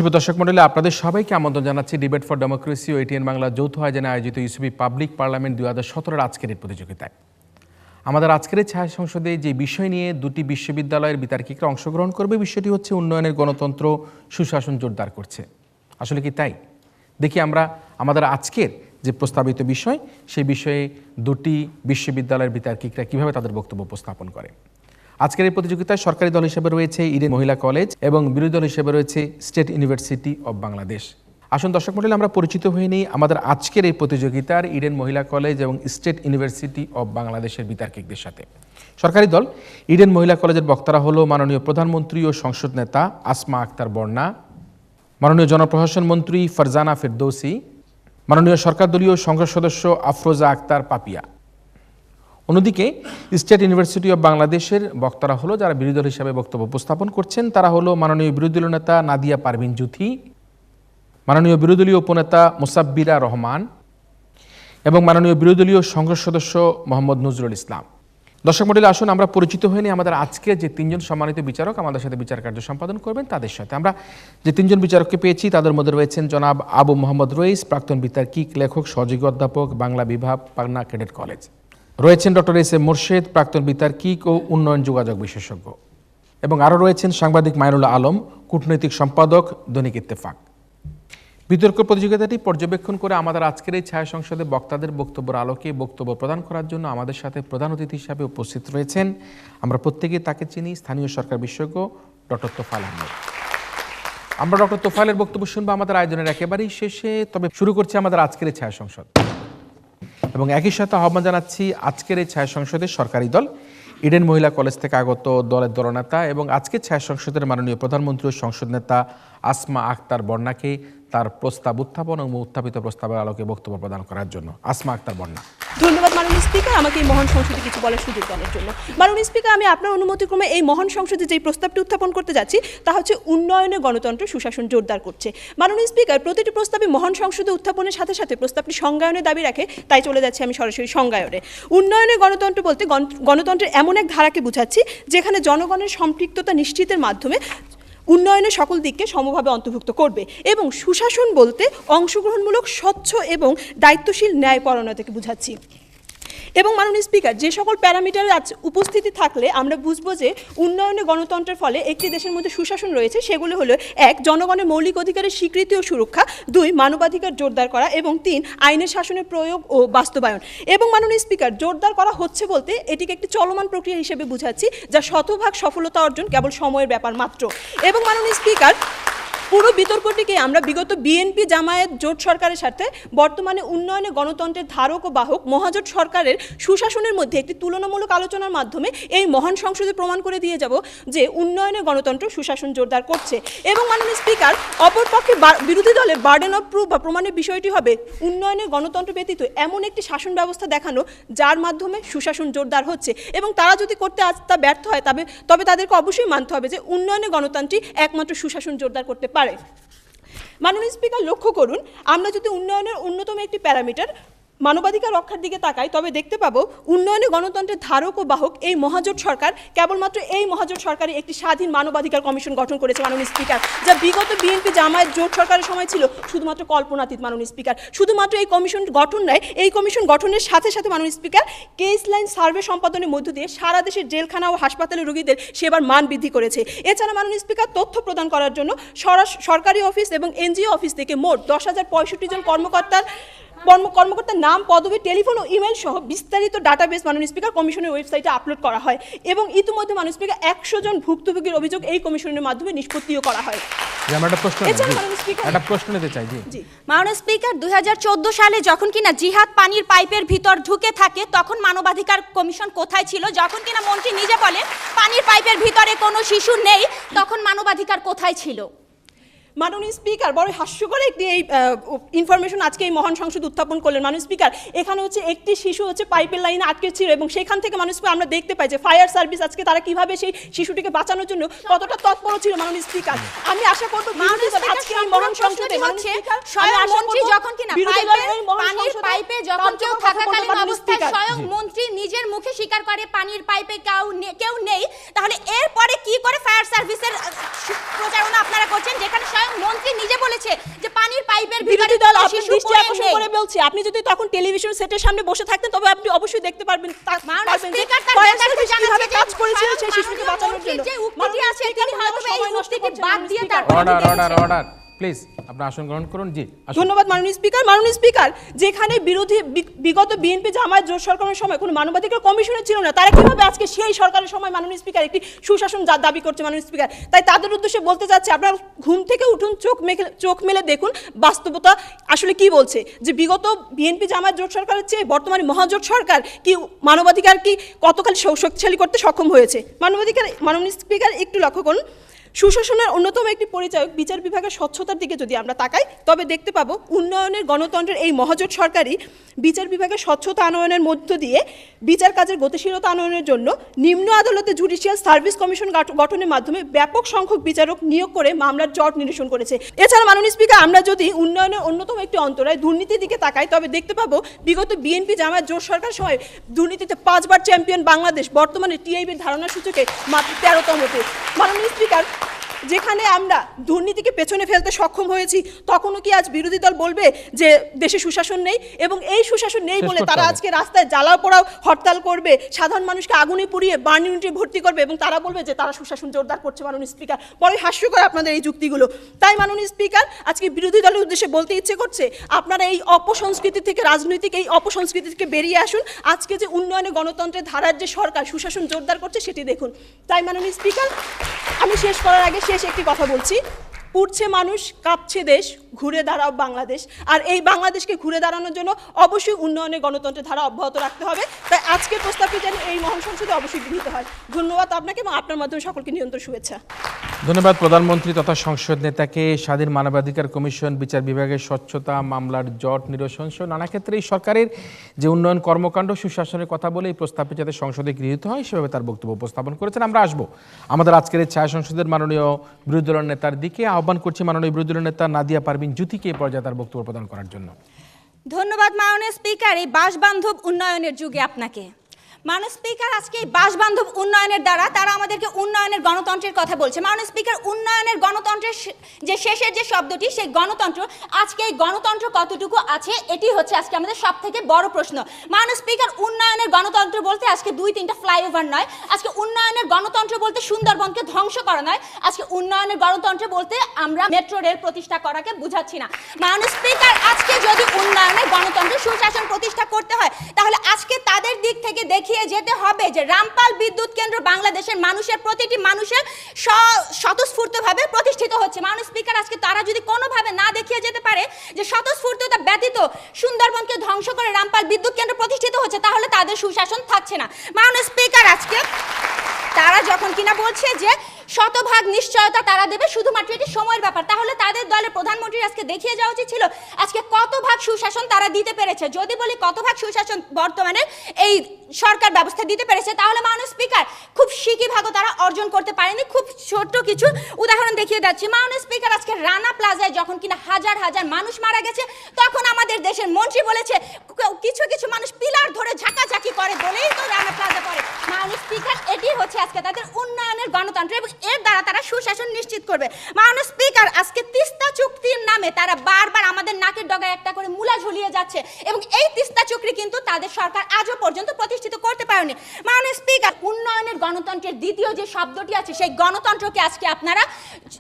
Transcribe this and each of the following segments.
সুপ্রিয় দর্শক মণ্ডলী, আপনাদের সবাইকে আমন্ত্রণ জানাচ্ছি ডিবেট ফর ডেমোক্রেসি ও এটিএন বাংলা যৌথ আয়োজনে আয়োজিত ইউসিবি পাবলিক পার্লামেন্ট 2017 আজকের এই প্রতিযোগিতায়। আমাদের আজকের ছায়া সংসদে যে বিষয় নিয়ে দুটি বিশ্ববিদ্যালয়ের বিতার্কিকরা অংশগ্রহণ করবে, বিষয়টি হচ্ছে উন্নয়নের গণতন্ত্র সুশাসন জোরদার করছে। আসলে কি তাই? দেখি আমরা আমাদের আজকের যে প্রস্তাবিত বিষয়, সেই বিষয়ে দুটি বিশ্ববিদ্যালয়ের বিতার্কিকরা কিভাবে তাদের বক্তব্য উপস্থাপন করে। আজকের এই প্রতিযোগিতায় সরকারি দল হিসেবে রয়েছে ইডেন মহিলা কলেজ এবং বিরোধী দল হিসেবে রয়েছে স্টেট ইউনিভার্সিটি অব বাংলাদেশ। আসুন দর্শক মণ্ডলী, আমরা পরিচিত হয়ে নিই আমাদের আজকের এই প্রতিযোগিতার ইডেন মহিলা কলেজ এবং স্টেট ইউনিভার্সিটি অব বাংলাদেশের বিতার্কিকদের সাথে। সরকারি দল ইডেন মহিলা কলেজের বক্তারা হলো মাননীয় প্রধানমন্ত্রী ও সংসদ নেতা আসমা আক্তার বর্ণা, মাননীয় জনপ্রশাসন মন্ত্রী ফারজানা ফেরদৌসি, মাননীয় সরকার দলীয় সংসদ সদস্য আফরোজা আক্তার পাপিয়া। অন্যদিকে স্টেট ইউনিভার্সিটি অব বাংলাদেশের বক্তারা হলো, যারা বিরোধী দল হিসাবে বক্তব্য উপস্থাপন করছেন, তারা হলো মাননীয় বিরোধী দলীয় নেতা নাদিয়া পারভিন জুথি, মাননীয় বিরোধী দলীয় উপনেতা মুসাব্বিরা রহমান এবং মাননীয় বিরোধী দলীয় সংসদ সদস্য মোহাম্মদ নজরুল ইসলাম। দর্শক মণ্ডলী, আসুন আমরা পরিচিত হয়ে নিই আমাদের আজকে যে তিনজন সম্মানিত বিচারক আমাদের সাথে বিচার কার্য সম্পাদন করবেন তাদের সাথে। আমরা যে তিনজন বিচারককে পেয়েছি তাদের মধ্যে রয়েছেন জনাব আবু মোহাম্মদ রইস, প্রাক্তন বিতার্কিক, লেখক, সহযোগী অধ্যাপক, বাংলা বিভাগ, পাবনা ক্যাডেট কলেজ। রয়েছেন ডক্টর এস এ মোর্শেদ, প্রাক্তন বিতার্কিক ও উন্নয়ন যোগাযোগ বিশেষজ্ঞ। এবং আরও রয়েছেন সাংবাদিক মাইনুল্লাহ আলম, কূটনৈতিক সম্পাদক, দৈনিক ইত্তেফাক। বিতর্ক প্রতিযোগিতাটি পর্যবেক্ষণ করে আমাদের আজকের এই ছায়া সংসদে বক্তাদের বক্তব্যের আলোকে বক্তব্য প্রদান করার জন্য আমাদের সাথে প্রধান অতিথি হিসাবে উপস্থিত রয়েছেন, আমরা প্রত্যেকেই তাকে চিনি, স্থানীয় সরকার বিশেষজ্ঞ ডক্টর তোফায়েল আহমেদ। আমরা ডক্টর তোফায়েলের বক্তব্য শুনবো আমাদের আয়োজনের একেবারেই শেষে। তবে শুরু করছি আমাদের আজকের এই ছায়া সংসদ এবং একই সাথে আহ্বান জানাচ্ছি আজকের এই ছায়া সংসদের সরকারি দল ইডেন মহিলা কলেজ থেকে আগত দলের দলনেতা এবং আজকের ছায়া সংসদের মাননীয় প্রধানমন্ত্রী ও সংসদ নেতা আসমা আক্তার বর্ণাকে তার প্রস্তাব উত্থাপন এবং উত্থাপিত প্রস্তাবের আলোকে বক্তব্য প্রদান করার জন্য। আসমা আক্তার বর্ণা। ধন্যবাদ মাননীয় স্পিকার, আমাকে এই মহান সংসদে কিছু বলার সুযোগ দেওয়ার জন্য। মাননীয় স্পিকার, আমি আপনার অনুমতিক্রমে এই মহান সংসদে যে প্রস্তাবটি উত্থাপন করতে যাচ্ছি তা হচ্ছে উন্নয়নে গণতন্ত্র সুশাসন জোরদার করছে। মাননীয় স্পিকার, প্রতিটি প্রস্তাবে মহান সংসদে উত্থাপনের সাথে সাথে প্রস্তাবটি সংজ্ঞায়নের দাবি রাখে, তাই চলে যাচ্ছে আমি সরাসরি সংজ্ঞায়নে। উন্নয়নে গণতন্ত্র বলতে গণতন্ত্রের এমন এক ধারাকে বোঝাচ্ছি যেখানে জনগণের সম্পৃক্ততা নিশ্চিতের মাধ্যমে উন্নয়নের সকল দিককে সমভাবে অন্তর্ভুক্ত করবে এবং সুশাসন বলতে অংশগ্রহণমূলক, স্বচ্ছ এবং দায়িত্বশীল ন্যায়পরায়ণতাকে বোঝাচ্ছি। এবং মাননীয় স্পিকার, যে সকল প্যারামিটারে আজ উপস্থিতি থাকলে আমরা বুঝবো যে উন্নয়নে গণতন্ত্রের ফলে একটি দেশের মধ্যে সুশাসন রয়েছে, সেগুলো হলো 1. জনগণের মৌলিক অধিকারের স্বীকৃতি ও সুরক্ষা, 2. মানবাধিকার জোরদার করা এবং 3. আইনের শাসনের প্রয়োগ ও বাস্তবায়ন। এবং মাননীয় স্পিকার, জোরদার করা হচ্ছে বলতে এটিকে একটি চলমান প্রক্রিয়া হিসেবে বুঝাচ্ছি, যা শতভাগ সফলতা অর্জন কেবল সময়ের ব্যাপার মাত্র। এবং মাননীয় স্পিকার, পুরো বিতর্কটিকে আমরা বিগত বিএনপি জামায়াত জোট সরকারের সাথে বর্তমানে উন্নয়নে গণতন্ত্রের ধারক ও বাহক মহাজোট সরকারের সুশাসনের মধ্যে একটি তুলনামূলক আলোচনার মাধ্যমে এই মহান সংসদে প্রমাণ করে দিয়ে যাব যে উন্নয়নে গণতন্ত্র সুশাসন জোরদার করছে। এবং মাননীয় স্পিকার, অপরপক্ষে বিরোধী দলের বার্ডেন অফ প্রুফ বা প্রমাণের বিষয়টি হবে উন্নয়নের গণতন্ত্র ব্যতীত এমন একটি শাসন ব্যবস্থা দেখানো যার মাধ্যমে সুশাসন জোরদার হচ্ছে, এবং তারা যদি করতে আজ তা ব্যর্থ হয় তবে তাদেরকে অবশ্যই মানতে হবে যে উন্নয়নে গণতন্ত্রই একমাত্র সুশাসন জোরদার করতে পারে। মাননীয় স্পিকার, লক্ষ্য করুন, আমরা যদি উন্নয়নের অন্যতম একটি প্যারামিটার মানবাধিকার রক্ষার দিকে তাকাই তবে দেখতে পাবো উন্নয়নে গণতন্ত্রের ধারক ও বাহক এই মহাজোট সরকার কেবলমাত্র এই মহাজোট সরকারই একটি স্বাধীন মানবাধিকার কমিশন গঠন করেছে মাননীয় স্পিকার, যা বিগত বিএনপি জামায়াত জোট সরকারের সময় ছিল শুধুমাত্র কল্পনাতীত। মাননীয় স্পিকার, শুধুমাত্র এই কমিশন গঠন নয়, এই কমিশন গঠনের সাথে সাথে মাননীয় স্পিকার কেস লাইন সার্ভে সম্পাদনের মধ্য দিয়ে সারা দেশের জেলখানা ও হাসপাতালের রোগীদের সেবার মান বৃদ্ধি করেছে। এছাড়া মাননীয় স্পিকার, তথ্য প্রদান করার জন্য সরকারি অফিস এবং এনজিও অফিস থেকে মোট 10,065 জন কর্মকর্তার নাম, পদবি, টেলিফোন ও ইমেল সহ বিস্তারিত ডাটাবেস মাননীয় স্পিকার কমিশনের ওয়েবসাইটে আপলোড করা হয় এবং ইতিমধ্যে মাননীয় স্পিকার 100 জন ভুক্তভোগীর অভিযোগ এই কমিশনের মাধ্যমে নিষ্পত্তিও করা হয়। মাননীয় স্পিকার, 2014 সালে যখন কিনা জিহাদ পানির পাইপের ভিতর ঢুকে থাকে তখন মানবাধিকার কমিশন কোথায় ছিল? যখন কিনা মন্ত্রী নিজে বলেন পানির পাইপের ভিতরে কোনো শিশু নেই, তখন মানবাধিকার কোথায় ছিল? মাননীয় স্পিকার, বড় হাস্যকর একটি এই ইনফরমেশন আজকে এই মহান সংসদ উত্থাপন করলেন। মাননীয় স্পিকার, এখানে হচ্ছে একটি শিশু হচ্ছে পাইপের লাইনে আটকে ছিল এবং সেখান থেকে মাননীয় স্পিকার আমরা দেখতে পাই যে ফায়ার সার্ভিস আজকে তারা কিভাবে সেই শিশুটিকে বাঁচানোর জন্য কতটা তৎপর ছিল। মাননীয় স্পিকার, আমি আশা করব আজকে এই মহান সংসদে স্বয়ং মন্ত্রী যখন কিনা পানির পাইপে যখন কেউ থাকাকালীন অবস্থায় স্বয়ং মন্ত্রী নিজের মুখে স্বীকার করে পানির পাইপে কেউ নেই, তাহলে এরপরে কি করে ফায়ার সার্ভিসের প্রচারণা আপনারা করছেন, যেখানে স্বয়ং মন্ত্রী বিরোধী দল কোনো আপনি শিশু দৃষ্টি পড়ে আকর্ষণ নেই। করে বলছি, আপনি যদি তখন টেলিভিশন সেটের সামনে বসে থাকতেন তবে আপনি অবশ্যই দেখতে পারবেন মাননীয় যে স্পিকার তার ফয়েজ নেতাকে সার্ভিস কিভাবে জানাচ্ছে যে কাজ করেছিল সেই মাননীয় শিশুকে বাঁচানোর মন্ত্রীর জন্য। যে উক্তিটি মাননীয় আছে স্পিকার তিনি হয়তো এই সময় নষ্ট উক্তিকে করছেন, বাদ মাননীয় দিয়ে স্পিকার। তারপর অর্ডার প্লিজ আপনি আসন গ্রহণ করুন। জি আসুন। ধন্যবাদ মাননীয় স্পিকার। মাননীয় স্পিকার, যেখানে বিগত বিএনপি জামায়াত জোট সরকারের সময় কোনো মানবাধিকার কমিশনে ছিল না, তারা কিভাবে আজকে সেই সরকারের সময় মাননীয় স্পিকার একটি সুশাসন দাবি করছে মাননীয় স্পিকার? তাই তাদের উদ্দেশ্যে বলতে চাচ্ছি, আপনারা ঘুম থেকে উঠুন, চোখ মেলে দেখুন বাস্তবতা আসলে কি বলছে। যে বিগত বিএনপি জামায়াত জোট সরকারের চেয়ে বর্তমানে মহাজোট সরকার কি মানবাধিকার কি কতখানি শক্তিশালী করতে সক্ষম হয়েছে? মাননীয় স্পিকার একটু লক্ষ্য করুন, সুশাসনের অন্যতম একটি পরিচয় বিচার বিভাগের স্বচ্ছতার দিকে যদি আমরা তাকাই তবে দেখতে পাবো উন্নয়নের গণতন্ত্রের এই মহাজোট সরকারই বিচার বিভাগের স্বচ্ছতা আনয়নের মধ্য দিয়ে বিচার কাজের গতিশীলতা আনয়নের জন্য নিম্ন আদালতে জুডিশিয়াল সার্ভিস কমিশন গঠনের মাধ্যমে ব্যাপক সংখ্যক বিচারক নিয়োগ করে মামলার জট নিরসন করেছে। এছাড়া মাননীয় স্পিকার, আমরা যদি উন্নয়নের অন্যতম একটি অন্তরায় দুর্নীতির দিকে তাকাই তবে দেখতে পাবো বিগত বিএনপি জামায়াত জোট সরকার সময় দুর্নীতিতে 5 বার চ্যাম্পিয়ন বাংলাদেশ বর্তমানে টিআইবির ধারণা সূচকে মাত্র 13তমতে। মাননীয় স্পিকার, যেখানে আমরা দুর্নীতিকে পেছনে ফেলতে সক্ষম হয়েছি তখনও কি আজ বিরোধী দল বলবে যে দেশে সুশাসন নেই? এবং এই সুশাসন নেই বলে তারা আজকে রাস্তায় জ্বালাও পোড়াও হরতাল করবে, সাধারণ মানুষকে আগুনে পুড়িয়ে বার্ন ইউনিটে ভর্তি করবে এবং তারা বলবে যে তারা সুশাসন জোরদার করছে। মাননীয় স্পিকার, বড়ই হাস্যকর আপনাদের এই যুক্তিগুলো। তাই মাননীয় স্পিকার, আজকে বিরোধী দলের উদ্দেশ্যে বলতে ইচ্ছে করছে, আপনারা এই অপসংস্কৃতি থেকে, রাজনৈতিক এই অপসংস্কৃতি থেকে বেরিয়ে আসুন। আজকে যে উন্নয়নে গণতন্ত্রের ধারার যে সরকার সুশাসন জোরদার করছে সেটি দেখুন। তাই মাননীয় স্পিকার, আমি শেষ করার আগে শেষ একটি কথা বলছি, পুড়ছে মানুষ, কাঁপছে দেশ, ঘুরে দাঁড়াও বাংলাদেশ। আর এই বাংলাদেশকে ঘুরে দাঁড়ানোর জন্য অবশ্যই উন্নয়নের গণতন্ত্রের ধারা অব্যাহত রাখতে হবে। তাই আজকের প্রস্তাবটি যেন এই মহান সংসদে অবশ্যই গৃহীত হয়। ধন্যবাদ আপনাকে এবং আপনার মাধ্যমে সকলকে নিরন্তর শুভেচ্ছা। ধন্যবাদ প্রধানমন্ত্রী তথা সংসদ নেতাকে। স্বাধীন মানবাধিকার কমিশন, বিচার বিভাগের স্বচ্ছতা, মামলার জট নিরসন সহ নানা ক্ষেত্রে এই সরকারের যে উন্নয়ন কর্মকাণ্ড, সুশাসনের কথা বলে এই প্রস্তাবটি যাতে সংসদে গৃহীত হয় সেভাবে তার বক্তব্য উপস্থাপন করেছেন। আমরা আসবো আমাদের আজকের এই ছায়া সংসদের মাননীয় বিরোধী দলের নেতার দিকে। আহ্বান করছি মাননীয় বিরোধী দলের নেতা নাদিয়া পারভিন জ্যোতিকে এই পর্যায়ে তার বক্তব্য প্রদান করার জন্য। ধন্যবাদ মাননীয় স্পিকার, এই বাসবান্ধব উন্নয়নের যুগে আপনাকে। মাননীয় স্পিকার, আজকে এই বাসবান্ধব উন্নয়নের দ্বারা তারা আমাদেরকে উন্নয়নের গণতন্ত্রের কথা বলছে। মাননীয় স্পিকার, উন্নয়নের গণতন্ত্রের যে শেষের যে শব্দটি, সেই গণতন্ত্র, আজকে এই গণতন্ত্র কতটুকু আছে এটি হচ্ছে আজকে আমাদের সব থেকে বড় প্রশ্ন। মাননীয় স্পিকার, উন্নয়নের গণতন্ত্র বলতে আজকে 2-3টা ফ্লাইওভার নয়, আজকে উন্নয়নের গণতন্ত্র বলতে সুন্দরবনকে ধ্বংস করা নয়, আজকে উন্নয়নের গণতন্ত্র বলতে আমরা মেট্রো রেল প্রতিষ্ঠা করাকে বুঝাচ্ছি না। মাননীয় স্পিকার, আজকে যদি উন্নয়নের গণতন্ত্র সুশাসন প্রতিষ্ঠা করতে হয় তাহলে আজকে তাদের দিক থেকে দেখিয়ে যেতে হবে যে রামপাল বিদ্যুৎ কেন্দ্র বাংলাদেশের মানুষের, প্রতিটি মানুষের স্বতঃস্ফূর্তভাবে প্রতিষ্ঠিত হচ্ছে। মাননীয় স্পিকার, আজকে তারা যদি কোনোভাবে না দেখিয়ে যেতে পারে যে স্বতঃস্ফূর্ততা ব্যতীত সুন্দরবনকে ধ্বংস করে রামপাল বিদ্যুৎ কেন্দ্র প্রতিষ্ঠিত হচ্ছে তাহলে তাদের সুশাসন থাকছে না। মাননীয় স্পিকার, আজকে তারা যখন কিনা বলছে যে শতভাগ নিশ্চয়তা তারা দেবে, শুধুমাত্র এটি সময়ের ব্যাপার, তাহলে তাদের দলের প্রধানমন্ত্রী আজকে দেখিয়ে যাওয়া উচিত ছিল আজকে কত ভাগ সুশাসন তারা দিতে পেরেছে। যদি বলি কত ভাগ সুশাসন বর্তমানে এই সরকার ব্যবস্থা দিতে পেরেছে তাহলে মাননীয় স্পিকার খুব সিকি ভাগও তারা অর্জন করতে পারেনি। খুব ছোট্ট কিছু উদাহরণ দেখিয়ে যাচ্ছি। মাননীয় স্পিকার, আজকে রানা প্লাজায় যখন কিনা হাজার হাজার মানুষ মারা গেছে তখন আমাদের দেশের মন্ত্রী বলেছে কিছু কিছু মানুষ পিলার ধরে ঝাঁকাঝাঁকি করে বলেই তো রানা প্লাজা পড়ে। মাননীয় স্পিকার, এটি হচ্ছে আজকে তাদের উন্নয়নের গণতন্ত্র এবং এর দ্বারা তারা সুশাসন নিশ্চিত করবে। মাননীয় স্পিকার, আজকে তিস্তা চুক্তির নামে তারা বারবার আমাদের নাকের ডগায় একটা করে মূলা ঝুলিয়ে যাচ্ছে এবং এই তিস্তা চুক্তি কিন্তু তাদের সরকার আজও পর্যন্ত প্রতিষ্ঠিত করতে পারেনি। মাননীয় স্পিকার, উন্নয়নের গণতন্ত্রের দ্বিতীয় যে শব্দটি আছে সেই গণতন্ত্রকে আজকে আপনারা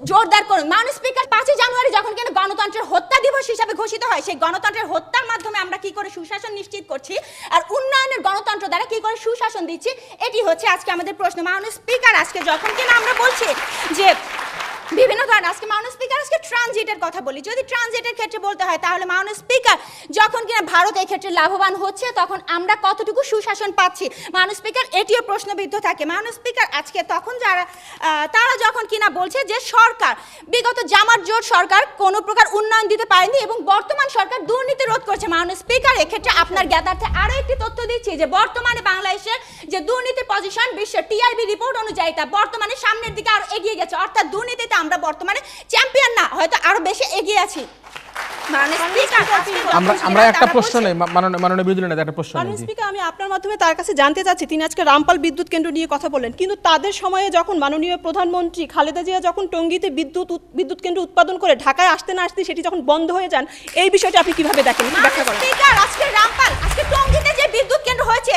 জোরদার করুন। মাননীয় স্পিকার, 5 জানুয়ারি যখন কিনা গণতন্ত্রের হত্যা দিবস হিসাবে ঘোষিত হয়, সেই গণতন্ত্রের হত্যার মাধ্যমে আমরা কি করে সুশাসন নিশ্চিত করছি আর উন্নয়নের গণতন্ত্র দ্বারা কি করে সুশাসন দিচ্ছি, এটি হচ্ছে আজকে আমাদের প্রশ্ন। মাননীয় স্পিকার, আজকে যখন কিনা আমরা বলছি যে বিভিন্ন ধরনের, আজকে মাননীয় স্পিকার আজকে ট্রানজিটের কথা বলি, যদি ট্রানজিটের ক্ষেত্রে বলতে হয় তাহলে মাননীয় স্পিকার যখন কিনা ভারত এই ক্ষেত্রে লাভবান হচ্ছে তখন আমরা কতটুকু সুশাসন পাচ্ছি, মাননীয় স্পিকার এটিও প্রশ্নবিদ্ধ থাকে। মাননীয় স্পিকার, আজকে তখন তারা যখন কিনা বলছে যে সরকার, বিগত জামাত জোট সরকার কোনো প্রকার উন্নয়ন দিতে পারেনি এবং বর্তমান সরকার দুর্নীতি রোধ করছে। মাননীয় স্পিকার, এক্ষেত্রে আপনার জ্ঞাতার্থে আরও একটি তথ্য দিচ্ছি যে বর্তমানে বাংলাদেশের যে দুর্নীতির পজিশন বিশ্বের টিআইবি রিপোর্ট অনুযায়ী তা বর্তমানে সামনের দিকে আরো এগিয়ে গেছে, অর্থাৎ দুর্নীতিতে আমরা বর্তমানে চ্যাম্পিয়ন না, হয়তো আরো বেশি এগিয়ে আছি। আমরা একটা প্রশ্ন নেই, মাননীয় বিরোধী নেতা একটা প্রশ্ন মাননীয় নেই। স্পিকার, আমি আপনার মাধ্যমে তার কাছে জানতে চাচ্ছি, তিনি আজকে রামপাল বিদ্যুৎ কেন্দ্র নিয়ে কথা বললেন, কিন্তু তাদের সময়ে যখন মাননীয় প্রধানমন্ত্রী খালেদা জিয়া যখন টঙ্গীতে বিদ্যুৎ কেন্দ্র উৎপাদন করে ঢাকায় আসতে না আসতে সেটি যখন বন্ধ হয়ে যান, এই বিষয়টা আপনি কিভাবে দেখেন, একটু ব্যাখ্যা করেন। স্পিকার, আজকে রামপাল, আজকে টঙ্গীতে যে বিদ্যুৎ কেন্দ্র হয়েছে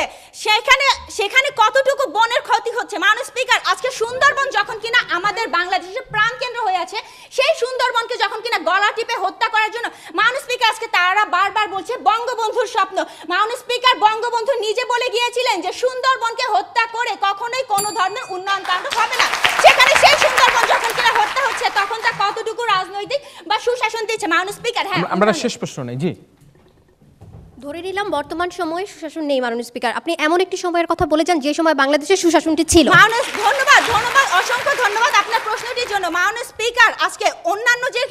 সেখানে কতটুকু বনের ক্ষতি হচ্ছে। মাননীয় স্পিকার, আজকে সুন্দরবন যখন কিনা আমাদের বাংলাদেশের প্রাণ কেন্দ্র হয়ে আছে, সেই সুন্দরবনকে যখন কিনা গলা টিপে হত্যা করার জন্য মাননীয় স্পিকার আজকে তারা বারবার বলছে বঙ্গবন্ধুর স্বপ্ন। মাননীয় স্পিকার, বঙ্গবন্ধু নিজে বলে গিয়েছিলেন যে সুন্দরবনকে হত্যা করে কখনোই কোনো ধরনের উন্নয়ন কাণ্ড হবে না। সেখানে সেই সুন্দরবন যখন কিনা হত্যা হচ্ছে, তখন তা কতটুকু রাজনৈতিক বা সুশাসন দিচ্ছে। মাননীয় স্পিকার, হ্যাঁ, আমরা শেষ প্রশ্ন নেই। জি, ধরে নিলাম বর্তমান সময়ে সুশাসন নেই মাননীয় স্পিকার, আপনি এমন একটি সময়ের কথা বলে যান যে সময় বাংলাদেশের সুশাসনটি ছিল। ধন্যবাদ, অসংখ্য ধন্যবাদ আপনার প্রশ্নটির জন্য। মাননীয় স্পিকার, আজকে অন্যান্য যে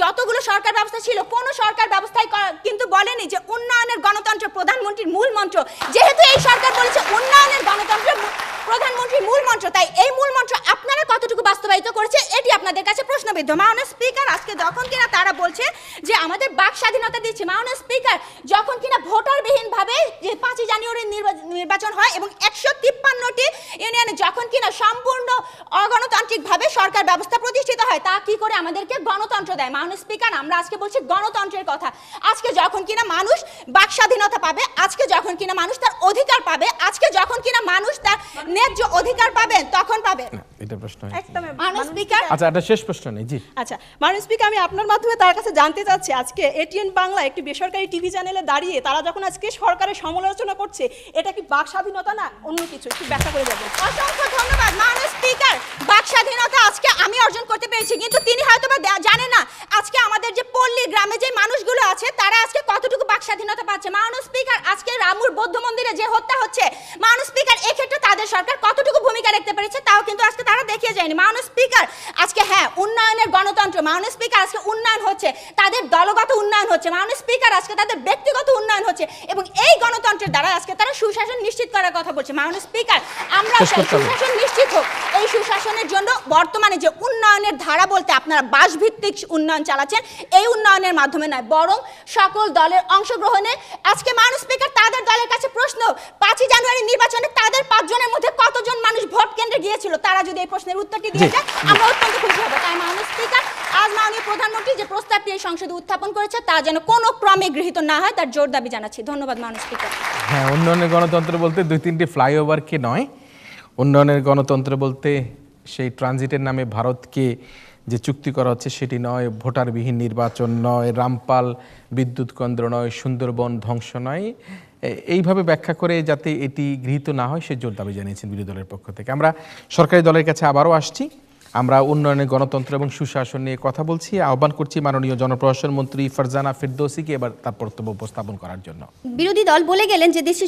যতগুলো সরকার ব্যবস্থা ছিল, কোন সরকার ব্যবস্থায় কিন্তু বলেনি যে উন্নয়নের গণতন্ত্র প্রধানমন্ত্রীর মূল মন্ত্র। যেহেতু এই সরকার বলেছে উন্নয়নের গণতন্ত্র প্রধানমন্ত্রীর মূল মন্ত্র, তাই এই মূল মন্ত্র আপনারা কতটুকু বাস্তবায়িত করেছে এটি আপনাদের কাছে প্রশ্নবিদ্ধ। মাননীয় স্পিকার, আজকে যখন কিনা তারা বলছে যে আমাদের বাক স্বাধীনতা দিচ্ছে, মাননীয় স্পিকার, যখন কিনা ভোটারবিহীন ভাবে যে 5 জানুয়ারি নির্বাচন হয় এবং 153টি ইউনিয়নে যখন কিনা সম্পূর্ণ অগণতান্ত্রিক ভাবে সরকার ব্যবস্থা প্রতিষ্ঠিত হয়, তা কি করে আমাদেরকে গণতন্ত্র দেয়? মাননীয় স্পিকার, আমরা আজকে বলছি গণতন্ত্রের কথা। আজকে যখন কিনা মানুষ বাক স্বাধীনতা পাবে, আজকে যখন কিনা মানুষ তার অধিকার পাবে, আজকে যখন কিনা মানুষ তার ন্যায্য অধিকার পাবেন, তখন পাবে। এটা প্রশ্ন একদম মাননীয় স্পিকার, আচ্ছা, এটা শেষ প্রশ্ন নেই। জি, আচ্ছা মাননীয় স্পিকার, আমি আপনার মাধ্যমে তার কাছে জানতে চাচ্ছি, আজকে এটিএন বাংলা একটি বেসরকারি টিভি চ্যানেলে দাঁড়িয়ে তারা যখন আজকে সরকারের সমালোচনা করছে, এটা কি বাক স্বাধীনতা না অন্য কিছু? একটু ব্যাখ্যা করে যাবেন। অসংখ্য ধন্যবাদ। মাননীয় স্পিকার, বাক স্বাধীনতা আজকে আমি অর্জন করতে পেরেছি, কিন্তু তিনি হয়তো বা জানেন না আজকে আমাদের যে পল্লী গ্রামে যে মানুষগুলো আছে তারা আজকে কতটুকু বাক স্বাধীনতা পাচ্ছে। মাননীয় স্পিকার, আজকে রামুর বৌদ্ধ মন্দিরে যে হত্যা হচ্ছে, মাননীয় স্পিকার, এক্ষেত্রে তাদের সরকার কতটুকু ভূমিকা রাখতে পেরেছে তাও কিন্তু আজকে তারা দেখিয়ে যায়নি। মাননীয় স্পিকার, আজকে হ্যাঁ, উন্নয়নের গণতন্ত্র। মাননীয় স্পিকার, আজকে উন্নয়ন হচ্ছে, তাদের দলগত উন্নয়ন হচ্ছে। মাননীয় স্পিকার, আজকে তাদের ব্যক্তিগত উন্নয়ন হচ্ছে এবং এই গণতন্ত্রের দ্বারা আজকে তারা সুশাসন নিশ্চিত করার কথা বলছে। মাননীয় স্পিকার, আমরা সুশাসন নিশ্চিত হোক, এই সুশাসনের জন্য বর্তমানে যে উন্নয়নের ধারা বলতে আপনারা বাসভিত্তিক উন্নয়ন চালাচ্ছেন, এই উন্নয়নের মাধ্যমে নয়, বরং সকল দলের অংশগ্রহণে। আজকে মাননীয় স্পিকার, তাদের দলের কাছে প্রশ্ন, 5 জানুয়ারি নির্বাচনে তাদের 5 জনের মধ্যে কতজন মানুষ ভোট কেন্দ্রে গিয়েছিল, তারা যদি এই প্রশ্নের উত্তরটি দিয়ে যায় আমরা অত্যন্ত খুশি হব। তাই মাননীয় স্পিকার, আজ মাননীয় প্রধানমন্ত্রী যে প্রস্তাবটি এই সংসদে উত্থাপন করেছে তা যেন কোনো ক্রমে গৃহীত না হয়, তার জোর দাবি জানাচ্ছি। ধন্যবাদ মাননীয় স্পিকার। হ্যাঁ, উন্নয়নের গণতন্ত্র বলতে 2-3টি ফ্লাইওভারকে নয়, উন্নয়নের গণতন্ত্র বলতে সেই ট্রানজিটের নামে ভারতকে যে চুক্তি করা হচ্ছে সেটি নয়, ভোটারবিহীন নির্বাচন নয়, রামপাল বিদ্যুৎ কেন্দ্র নয়, সুন্দরবন ধ্বংস নয়। এইভাবে ব্যাখ্যা করে যাতে এটি গৃহীত না হয় সে জোর দাবি জানিয়েছেন বিরোধী দলের পক্ষ থেকে। আমরা সরকারি দলের কাছে আবারও আসছি, আমরা উন্নয়নের গণতন্ত্র এবং সুশাসন নিয়ে কথা বলছি। আহ্বান করছি মাননীয় জনপ্রশাসন মন্ত্রী ফারজানা ফিরদৌসীকে এবার তার বক্তব্য উপস্থাপন করার জন্য। বিরোধী দল বলে গেলেন যে দেশে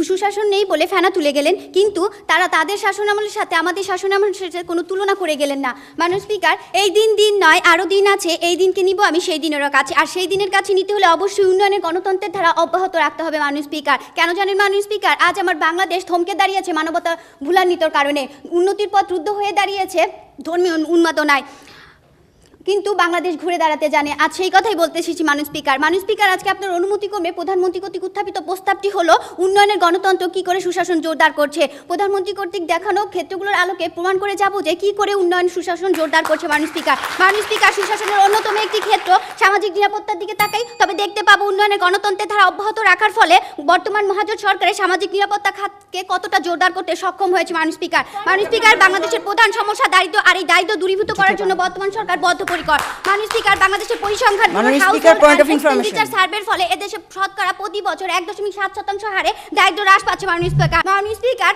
সুশাসন নেই বলে ফেনা তুলে গেলেন, কিন্তু তারা তাদের শাসনামলের সাথে আমাদের শাসনামলের সাথে কোনো তুলনা করে গেলেন না। মাননীয় স্পিকার, এই দিন নয়, আরও দিন আছে, এই দিনকে নিব আমি সেই দিনেরও কাছে, আর সেই দিনের কাছে নিতে হলে অবশ্যই উন্নয়নের গণতন্ত্রের ধারা অব্যাহত রাখতে হবে। মাননীয় স্পিকার, কেন জানেন মাননীয় স্পিকার, আজ আমার বাংলাদেশ থমকে দাঁড়িয়েছে মানবতা ভুলান্বিতর কারণে, উন্নতির পথ রুদ্ধ হয়ে দাঁড়িয়েছে ধর্মীয় উন্মাদনায়, কিন্তু বাংলাদেশ ঘুরে দাঁড়াতে জানে। আজ সেই কথাই বলতে এসেছি মাননীয় স্পিকার। মাননীয় স্পিকার, আজকে আপনার অনুমতিক্রমে প্রধানমন্ত্রী কর্তৃক উত্থাপিত প্রস্তাবটি হলো উন্নয়নের গণতন্ত্র কি করে সুশাসন জোরদার করছে। প্রধানমন্ত্রী কর্তৃক দেখানো ক্ষেত্রগুলোর আলোকে প্রমাণ করে যাব যে কি করে উন্নয়ন সুশাসন জোরদার করছে। মাননীয় স্পিকার, সুশাসনের অন্যতম একটি ক্ষেত্র সামাজিক নিরাপত্তার দিকে তাকাই, তবে দেখতে পাবো উন্নয়নের গণতন্ত্রের ধারা অব্যাহত রাখার ফলে বর্তমান মহাজোট সরকারের সামাজিক নিরাপত্তা খাতকে কতটা জোরদার করতে সক্ষম হয়েছে। মাননীয় স্পিকার, বাংলাদেশের প্রধান সমস্যা দারিদ্র, আর এই দারিদ্র দূরীভূত করার জন্য বর্তমান সরকার বদ্ধপরিকর। মাননীয় স্পিকার, বাংলাদেশের পরিসংখ্যান সার্ভের ফলে এদেশে শতকরা প্রতি বছর 1.7% হারে দারিদ্র হ্রাস পাচ্ছে। মাননীয় স্পিকার,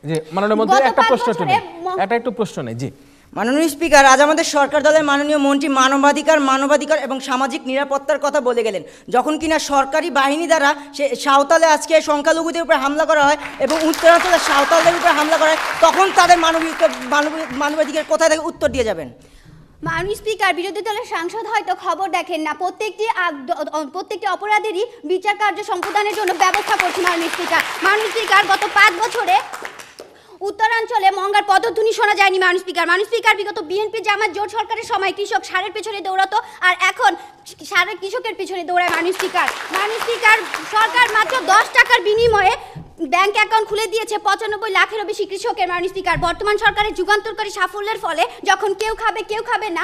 জি মাননীয় মন্ত্রী, একটা প্রশ্ন নেই। জি মাননীয় স্পিকার, আজ আমাদের সরকার দলের মাননীয় মন্ত্রী মানবাধিকার এবং সামাজিক নিরাপত্তার কথা বলে গেলেন, যখন কিনা সরকারি বাহিনী দ্বারা সে সাঁওতালে আজকে সংখ্যালঘুদের উপর হামলা করা হয় এবং উত্তরাঞ্চলে সাঁওতালদের উপর হামলা করা হয়, তখন তাদের মানবাধিকার কোথায় থেকে উত্তর দিয়ে যাবেন? মাননীয় স্পিকার, বিরোধী দলের সাংসদ হয়তো খবর দেখেন না, প্রত্যেকটি অপরাধেরই বিচার কার্য সম্পাদনের জন্য ব্যবস্থা করছে। মাননীয় স্পিকার, গত 5 বছরে উত্তরাঞ্চলে মঙ্গার পদধ্বনি শোনা যায়নি মাননীয় স্পিকার। মাননীয় স্পিকার, বিগত বিএনপি জামাত জোট সরকারের সময় কৃষক সারের পেছনে দৌড়াতো, আর এখন সারের কৃষকের পেছনে দৌড়ায় মাননীয় স্পিকার। মাননীয় স্পিকার, সরকার মাত্র 10 টাকার বিনিময়ে ব্যাংক অ্যাকাউন্ট খুলে দিয়েছে 95 লাখেরও বেশি কৃষকের। মাননীয় স্পিকার, বর্তমান সরকারের যুগান্তরকারী সাফল্যের ফলে যখন কেউ খাবে না,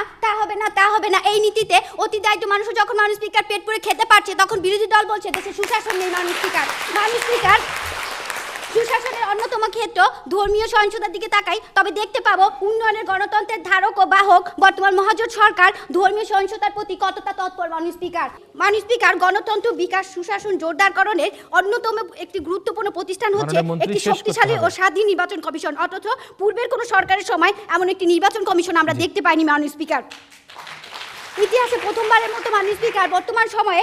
তা হবে না এই নীতিতে অতি দায়িত্ব মানুষও যখন মাননীয় স্পিকার পেট পুরে খেতে পারছে, তখন বিরোধী দল বলছে দেশে সুশাসন নেই। মাননীয় স্পিকার, সুশাসনের অন্যতম ক্ষেত্র ধর্মীয় সহিংসতার দিকে তাকাই, তবে দেখতে পাবো উন্নয়নের গণতন্ত্রের ধারক ও বাহক বর্তমান মহাজোট সরকার ধর্মীয় সহিংসতার প্রতি কতটা তৎপর। মাননীয় স্পিকার, গণতন্ত্র বিকাশ সুশাসন জোরদারকরণের অন্যতম একটি গুরুত্বপূর্ণ প্রতিষ্ঠান হচ্ছে একটি শক্তিশালী ও স্বাধীন নির্বাচন কমিশন, অথচ পূর্বের কোনো সরকারের সময় এমন একটি নির্বাচন কমিশন আমরা দেখতে পাইনি। মাননীয় স্পিকার, ইতিহাসে প্রথমবার মতো মাননীয় স্পিকার বর্তমান সময়ে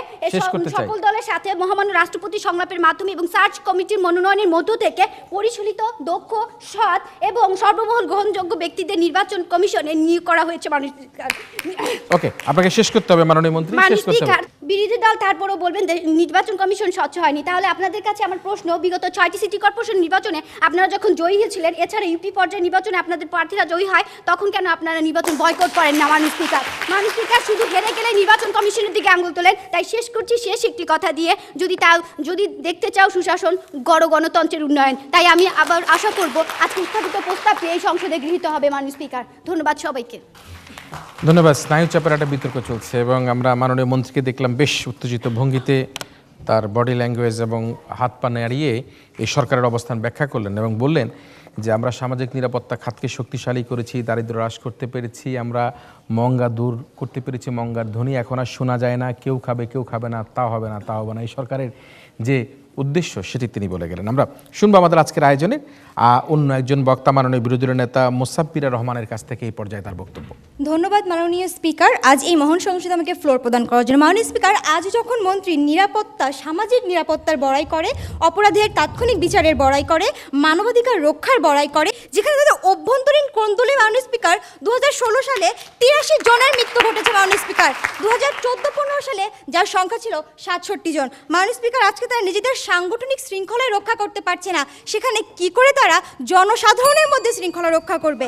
সকল দলের সাথে মহামান্য রাষ্ট্রপতি সংলাপের মাধ্যমে এবং সার্চ কমিটির মনোনয়নের মধ্য থেকে পরিচালিত দক্ষ, সৎ এবং সর্বমহল গ্রহণযোগ্য ব্যক্তিদের নির্বাচন কমিশনে নিয়োগ করা হয়েছে। মাননীয় স্পিকার, ওকে, আপনাকে শেষ করতে হবে মাননীয় মন্ত্রী, শেষ করতে হবে। বিরোধী দল তারপরও বলবেন নির্বাচন কমিশন স্বচ্ছ হয়নি। তাহলে আপনাদের কাছে আমার প্রশ্ন, বিগত 6টি সিটি কর্পোরেশন নির্বাচনে আপনারা যখন জয়ী হয়েছিলেন, এছাড়া ইউপি পর্যায়ে নির্বাচনে আপনাদের প্রার্থীরা জয়ী হয়, তখন কেন আপনারা নির্বাচন বয়কট করেন না? মাননীয় স্পিকার শুধু হেরে গেলে নির্বাচন কমিশনের দিকে আঙুল তোলেন। তাই শেষ করছি শেষ একটি কথা দিয়ে, যদি দেখতে চাও সুশাসন, গণতন্ত্রের উন্নয়ন, তাই আমি আবার আশা করব আজকে উত্থাপিত প্রস্তাবটি এই সংসদে গৃহীত হবে। মাননীয় স্পিকার, ধন্যবাদ সবাইকে। ধন্যবাদ। স্নায়ু চাপের একটা বিতর্ক চলছে এবং আমরা মাননীয় মন্ত্রীকে দেখলাম বেশ উত্তেজিত ভঙ্গিতে তার বডি ল্যাঙ্গুয়েজ এবং হাত পা নাড়িয়ে এই সরকারের অবস্থান ব্যাখ্যা করলেন এবং বললেন যে আমরা সামাজিক নিরাপত্তা খাতকে শক্তিশালী করেছি, দারিদ্র্য হ্রাস করতে পেরেছি, আমরা মঙ্গা দূর করতে পেরেছি, মঙ্গার ধ্বনি এখন আর শোনা যায় না, কেউ খাবে না, তা হবে না। এই সরকারের যে উদ্দেশ্য সেটি তিনি বলে গেলেন। আমরা শুনবো আমাদের আজকের আয়োজনে অন্য একজন বক্তা, মাননীয় বিরোধী দলের নেতা মোসাব্বিরা রহমানের কাছ থেকে এই পর্যায়ে তার বক্তব্য। ধন্যবাদ মাননীয় স্পিকার, আজ এই মহান সংসদে আমাকে ফ্লোর প্রদান করার জন্য। মাননীয় স্পিকার, আজ যখন মন্ত্রী নিরাপত্তা, সামাজিক নিরাপত্তার বড়াই করে, অপরাধের তাৎক্ষণিক বিচারের বড়াই করে, মানবাধিকার রক্ষার বড়াই করে, যেখানে তাদের অভ্যন্তরীণ কোন্দলে মাননীয় স্পিকার 2016 সালে 83 জনের মৃত্যু ঘটেছে। মাননীয় স্পিকার, 2014-15 সালে যার সংখ্যা ছিল 67 জন। মাননীয় স্পিকার, আজকে তারা নিজেদের সাংগঠনিক শৃঙ্খলায় রক্ষা করতে পারছে না, সেখানে কি করে তারা জনসাধারণের মধ্যে শৃঙ্খলা রক্ষা করবে?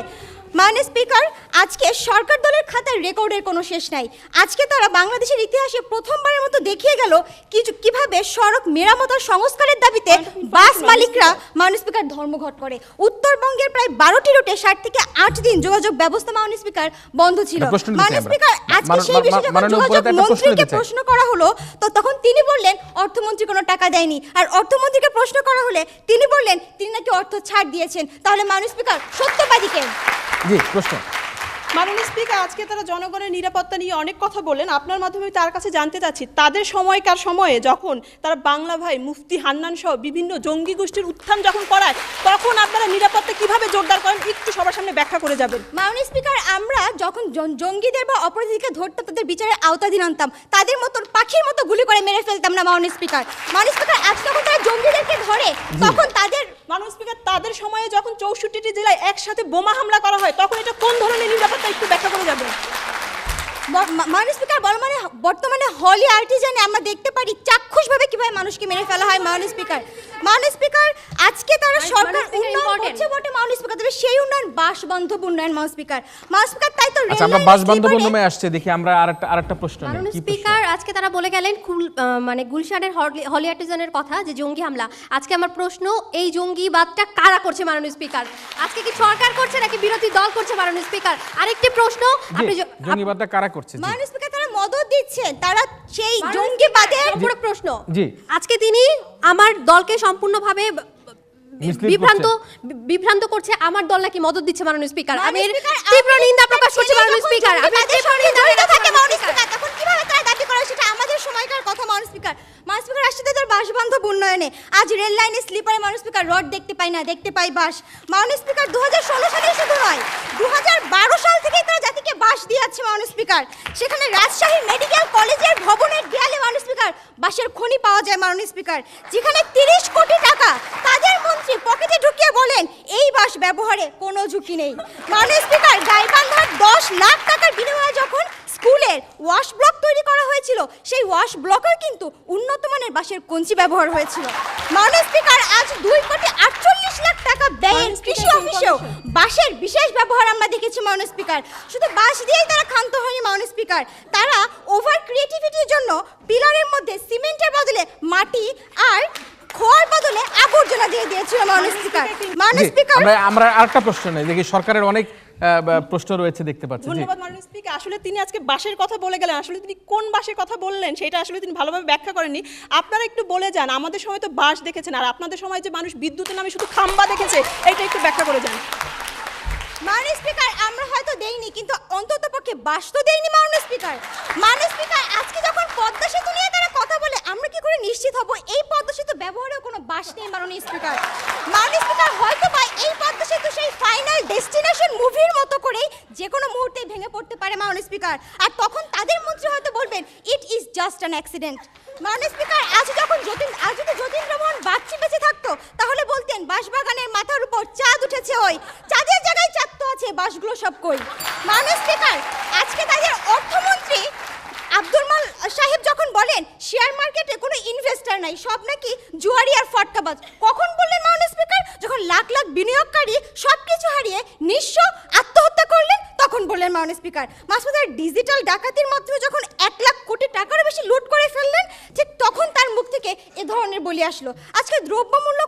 মাননীয় স্পিকার, আজকে সরকার দলের খাতার রেকর্ডের কোনো শেষ নাই। আজকে তারা বাংলাদেশের ইতিহাসে প্রথমবারের মতো দেখিয়ে গেল কিভাবে সড়ক মেরামত আর সংস্কারের দাবিতে বাস মালিকরা মাননীয় স্পিকার ধর্মঘট করে। উত্তরবঙ্গের প্রায় 12টি রুটে 7 থেকে 8 দিন যোগাযোগ ব্যবস্থা মাননীয় স্পিকার বন্ধ ছিল। মাননীয় স্পিকার, আজকে সেই বিষয়ে যখন যোগাযোগ মন্ত্রীকে প্রশ্ন করা হলো, তো তখন তিনি বললেন অর্থমন্ত্রী কোনো টাকা দেয়নি, আর অর্থমন্ত্রীকে প্রশ্ন করা হলে তিনি বললেন তিনি নাকি অর্থ ছাড় দিয়েছেন। তাহলে মাননীয় স্পিকার, সত্যবাদী কে? জি, প্রশ্ন। মাননীয় স্পিকার, আজকে তারা জনগণের নিরাপত্তা নিয়ে অনেক কথা বলেন। আপনার মাধ্যমে তার কাছে জানতে চাচ্ছি, তাদের সময়কার সময়ে যখন তারা বাংলা ভাই, মুফতি হান্নান সহ বিভিন্ন জঙ্গি গোষ্ঠীর উত্থান যখন করায়, তখন আপনারা নিরাপত্তা কিভাবে জোরদার করেন, একটু সবার সামনে ব্যাখ্যা করে যাবেন। মাননীয় স্পিকার, আমরা যখন জঙ্গিদের বা অপরাধীকে ধরতাম, তাদের বিচারের আওতাধীন আনতাম, তাদের মতো পাখির মতো গুলি করে মেরে ফেলতাম না। মাননীয় স্পিকার, আজ যখন তারা জঙ্গিদেরকে ধরে, তখন তাদের মাননীয় স্পিকার, তাদের সময়ে যখন 64টি জেলায় একসাথে বোমা হামলা করা হয়, তখন এটা কোন ধরনের নিরাপত্তা, একটু ব্যাখ্যা করে যাবেন। মাননীয় স্পিকার, বর্তমানে হলি আর্টিজানে আমরা দেখতে পারি চাক্ষুষভাবে কিভাবে মানুষকে মেরে ফেলা হয়। মাননীয় স্পিকার, আজকে তারা সরকার উন্নয়ন করছে বটে মাননীয় স্পিকার, তবে সেই উন্নয়ন বাসবান্ধব উন্নয়ন। মাননীয় স্পিকার, তাই তো আমরা বাসবান্ধব উন্নয়নে আসছে দেখি আমরা আরেকটা প্রশ্ন নেই। মাননীয় স্পিকার, আজকে তারা বলে গেলেন গুলশানের হলি আর্টিজানের কথা, যে জঙ্গি হামলা। আজকে আমার প্রশ্ন, এই জঙ্গিবাদটা কারা করছে মাননীয় স্পিকার? আজকে কি সরকার করছে নাকি বিরোধী দল করছে মাননীয় স্পিকার? আরেকটি প্রশ্ন, আপনি জঙ্গিবাদটা কারা করছে? মাননীয় স্পিকার, তারা মদত দিচ্ছেন, তারা সেই জঙ্গিবাদের পুরো প্রশ্ন। জি, আজকে তিনি আমার দলকে সম্পূর্ণভাবে বিভ্রান্ত করছে, আমার দল নাকি মদত দিচ্ছে মাননীয় স্পিকার। আমি তীব্র নিন্দা প্রকাশ করছি মাননীয় স্পিকার। তখন কিভাবে তারা দাবি করে, সেটা আমাদের সময়কার কথা। মাননীয় স্পিকার, আসছে তাদের বাসবান্ধব উন্নয়নে। আজ রেল লাইনে স্লিপারে মাননীয় স্পিকার রড দেখতে পাই না, দেখতে পাই বাস। মাননীয় স্পিকার, 2016 সালে শুধু নয়, 2012 সাল থেকে তারা জাতিকে বাস দিয়ে যাচ্ছে মাননীয় স্পিকার। সেখানে রাজশাহী মেডিকেল কলেজের ভবনের দেয়ালে মাননীয় স্পিকার বাসের খনি পাওয়া যায় মাননীয় স্পিকার, যেখানে 30 কোটি টাকা তাদের মন্ত্রী পকেটে ঢুকিয়ে বলেন এই বাস ব্যবহারে কোনো ঝুঁকি নেই। মাননীয় স্পিকার, গাইবান্ধার 10 লাখ টাকার বিনিময়ে যখন স্কুলের ওয়াশ ব্লক তৈরি করা হয়েছিল, সেই ওয়াশ ব্লকেও কিন্তু উন্নত মানের বাঁশের কঞ্চি ব্যবহার হয়েছিল। মাননীয় স্পিকার, আজ 2,48,00,000 টাকা ব্যয়ের কৃষি অফিসেও বাঁশের বিশেষ ব্যবহার আমরা দেখেছি মাননীয় স্পিকার। শুধু বাঁশ দিয়েই তারা ক্ষান্ত হয়নি মাননীয় স্পিকার, তারা ওভার ক্রিয়েটিভিটির জন্য পিলারের মধ্যে সিমেন্টের বদলে মাটি আর খোয়ার বদলে আবর্জনা দিয়ে দিয়েছিল মাননীয় স্পিকার। মাননীয় জি, স্পিকার, আমরা আরেকটা প্রশ্ন নেই, দেখি সরকারের অনেক প্রশ্ন রয়েছে দেখতে পাচ্ছি। জি ধন্যবাদ মাননীয় স্পিকার। আসলে তিনি আজকে বাঁশের কথা বলে গেলেন, আসলে তিনি কোন বাঁশের কথা বললেন সেটা আসলে তিনি ভালোভাবে ব্যাখ্যা করেননি। আপনারা একটু বলে যান, আমাদের সময় তো বাঁশ দেখেছেন, আর আপনাদের সময় যে মানুষ বিদ্যুতের নামে শুধু খাম্বা দেখেছে, এটা একটু ব্যাখ্যা করে যান। মাননীয় স্পিকার, আমরা হয়তো দেইনি, কিন্তু অন্তত পক্ষে বাস তো দেইনি মাননীয় স্পিকার। মাননীয় স্পিকার, আজকে যখন পদ্মা সেতু নিয়ে তারা কথা বলে, আমরা কি করে নিশ্চিত হব এই পদ্মা সেতু ব্যবহারেও কোনো বাস নেই মাননীয় স্পিকার? মাননীয় স্পিকার, হয়তো বা এই পদ্মা সেতু সেই ফাইনাল ডেস্টিনেশন মুভির মতো করেই যে কোনো মুহূর্তে ভেঙে পড়তে পারে মাননীয় স্পিকার, আর তখন তাদের মন্ত্রী হয়তো বলবেন it is just an accident. মাননীয় স্পিকার, আজ যদি যতীন্দ্রমোহন বাগচি বেঁচে থাকতো, তাহলে বলতেন বাঁশবাগানের মাথার উপর চাঁদ উঠেছে, ওই চাঁদের জায়গায় চাঁদ তো আছে, বাঁশগুলো সব কই। মাননীয় স্পিকার, আজকে তাদের অর্থমন্ত্রী আব্দুল মাল সাহেব যখন বলেন শেয়ার মার্কেটে কোনো ইনভেস্টর নাই, সব নাকি জুয়ারি আর ফটকাবাজ, কখন বললেন মাননীয় স্পিকার? যখন লাখ লাখ বিনিয়োগকারী সব কিছু হারিয়ে নিঃস্ব আত্মহত্যা করলেন, তখন বললেন মাননীয় স্পিকার। মাসুদার ডিজিটাল ডাকাতির মাধ্যমে যখন 1 লাখ কোটি টাকারও বেশি লুট করে ফেললেন, ঠিক তখন তার মুখ থেকে এ ধরনের বলি আসলো। আজকে দ্রব্যমূল্য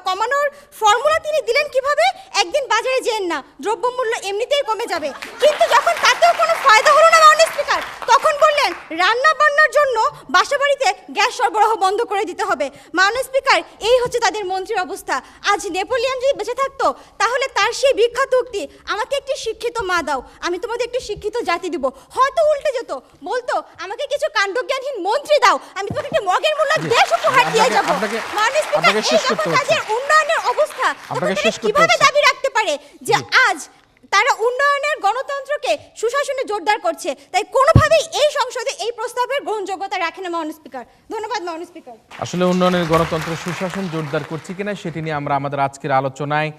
কমানোর ফর্মুলা তিনি দিলেন কিভাবে? একদিন বাজারে যেন না, দ্রব্যমূল্য এমনিতেই কমে যাবে, কিন্তু যখন তাতেও কোনো ফায়দা হলো না মাননীয় স্পিকার, তখন বললেন রান্না বান্নার জন্য বাসাবাড়িতে গ্যাস সরবরাহ বন্ধ করে দিতে হবে। মাননীয় স্পিকার, এই হচ্ছে তাদের মন্ত্রীর অবস্থা। আজ নেপোলিয়ন যদি বেঁচে থাকতো, তাহলে তার সেই বিখ্যাত উক্তি, আমাকে একটি শিক্ষিত মা দাও, আমি তোমাদের একটি শিক্ষিত জাতি দিব, হয়তো উল্টে যেত, বলতো আমাকে কিছু কাণ্ডজ্ঞানহীন মন্ত্রী দাও, আমি তোমাকে একটি মগের মূল্য দেশ উপহার দিয়ে যাব। মাননীয় স্পিকার, এই যখন তাদের উন্নয়নের অবস্থা, কিভাবে দাবি রাখতে পারে যে আজ তারা উন্নয়নের গণতন্ত্রকে সুশাসনে জোরদার করছে? তাই কোনোভাবেই এই সংসদে এই প্রস্তাবের গ্রহণযোগ্যতা রাখে না মাননীয় স্পিকার। ধন্যবাদ মাননীয় স্পিকার। আসলে উন্নয়নের গণতন্ত্র সুশাসন জোরদার করছে কিনা সেটি নিয়ে আমরা আমাদের আজকের আলোচনায়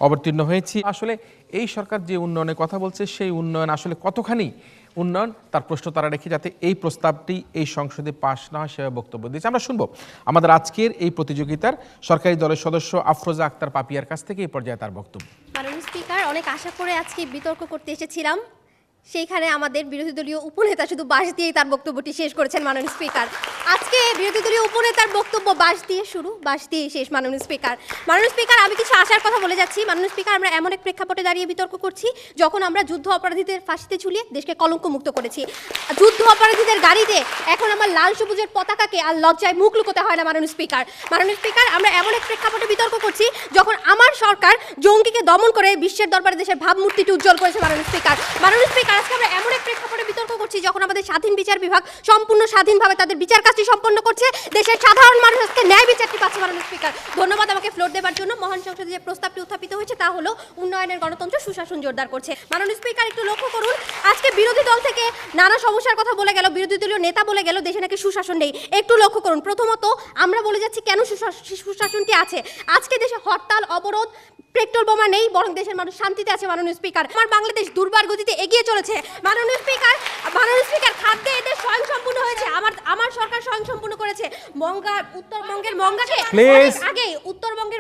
অবতীর্ণ হয়েছি। আসলে এই সরকার যে উন্নয়নের কথা বলছে, সেই উন্নয়ন আসলে কতখানি উন্নয়ন তার প্রশ্ন তারা রেখে, যাতে এই প্রস্তাবটি এই সংসদে পাশ না হয় সেভাবে বক্তব্য দিয়েছে। আমরা শুনবো আমাদের আজকের এই প্রতিযোগিতার সরকারি দলের সদস্য আফরোজা আক্তার পাপিয়ার কাছ থেকে এই পর্যায়ে তার বক্তব্য। মাননীয় স্পিকার, অনেক আশা করে আজকে বিতর্ক করতে এসেছিলাম, সেইখানে আমাদের বিরোধী দলীয় উপনেতা শুধু বাঁশ দিয়েই তার বক্তব্যটি শেষ করেছেন মাননীয় স্পিকার। আজকে বিরোধী দলীয় উপনেতার বক্তব্য বাঁশ দিয়ে শুরু, বাঁশ দিয়ে শেষ মাননীয় স্পিকার। মাননীয় স্পিকার, আমি কিছু আশার কথা বলে যাচ্ছি। মাননীয় স্পিকার, আমরা এমন এক প্রেক্ষাপটে দাঁড়িয়ে বিতর্ক করছি যখন আমরা যুদ্ধ অপরাধীদের ফাঁসিতে ঝুলিয়ে দেশকে কলঙ্ক মুক্ত করেছি। যুদ্ধ অপরাধীদের গাড়িতে এখন আমার লাল সবুজের পতাকাকে আর লজ্জায় মুখ লুকোতে হয় না মাননীয় স্পিকার। মাননীয় স্পিকার, আমরা এমন এক প্রেক্ষাপটে বিতর্ক করছি যখন আমার সরকার জঙ্গিকে দমন করে বিশ্বের দরবারে দেশের ভাবমূর্তিটি উজ্জ্বল করেছে মাননীয় স্পিকার। মাননীয় স্পিকার, আজকে আমরা এমন এক প্রেক্ষাপটে বিতর্ক করছি যখন আমাদের স্বাধীন বিচার বিভাগ সম্পূর্ণ স্বাধীনভাবে তাদের বিচার কাজটি সম্পন্ন করছে, দেশের সাধারণ মানুষ আজকে ন্যায় বিচারটি পাচ্ছে মাননীয় স্পিকার। ধন্যবাদ আমাকে ফ্লোর দেওয়ার জন্য। মহান সংসদে যে প্রস্তাবটি উত্থাপিত হয়েছে তা হলো উন্নয়নের গণতন্ত্র সুশাসন জোরদার করছে। মাননীয় স্পিকার, একটু লক্ষ্য করুন, আজকে বিরোধী দল থেকে নানা সমস্যার কথা বলে গেল, বিরোধী দলীয় নেতা বলে গেল দেশে নাকি সুশাসন নেই। একটু লক্ষ্য করুন, প্রথমত আমরা বলে যাচ্ছি কেন সুশাসনটি আছে। আজকে দেশে হরতাল, অবরোধ, পেট্রোল বোমা নেই, বরং দেশের মানুষ শান্তিতে আছে মাননীয় স্পিকার। আমার বাংলাদেশ দুর্বার গতিতে এগিয়ে চলেছে মাননীয় স্পিকার। খাদ্যে এদের স্বয়ংসম্পূর্ণ হয়েছে, আমার সরকার স্বয়ংসম্পূর্ণ করেছে। উত্তরবঙ্গের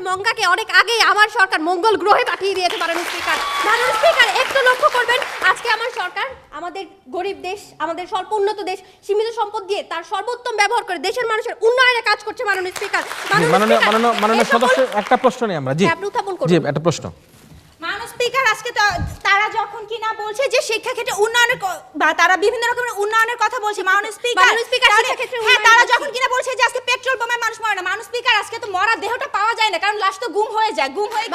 মঙ্গাকে অনেক আগেই আমার সরকার মঙ্গল গ্রহে পাঠিয়ে দিয়েছে মাননীয় স্পিকার। মাননীয় স্পিকার, একটু লক্ষ্য করবেন, আজকে আমার সরকার আমাদের গরিব দেশ, আমাদের স্বল্প উন্নত দেশ, সীমিত সম্পদ দিয়ে তার সর্বোত্তম ব্যবহার করে দেশের মানুষের উন্নয়নে কাজ করছে মাননীয় স্পিকার। মাননীয় সদস্য, একটা প্রশ্ন নেই আমরা। জি, আপনি উত্থাপন করুন। জি, একটা প্রশ্ন। মাননীয় স্পিকার, আজকে তারা যখন কিনা বলছে যে শিক্ষা ক্ষেত্রে উন্নয়নের তারা বিভিন্ন রকমের উন্নয়নের কথা বলছে মাননীয় স্পিকার, হ্যাঁ, তারা যখন কিনা বলছে যে আজকে পেট্রোল বোমায় মানুষ মরে না, মাননীয় স্পিকার আজকে তো মরা দেহটা পাওয়া যায় না, কারণ লাশ তো গুম হয়ে যায়, গুম হয়ে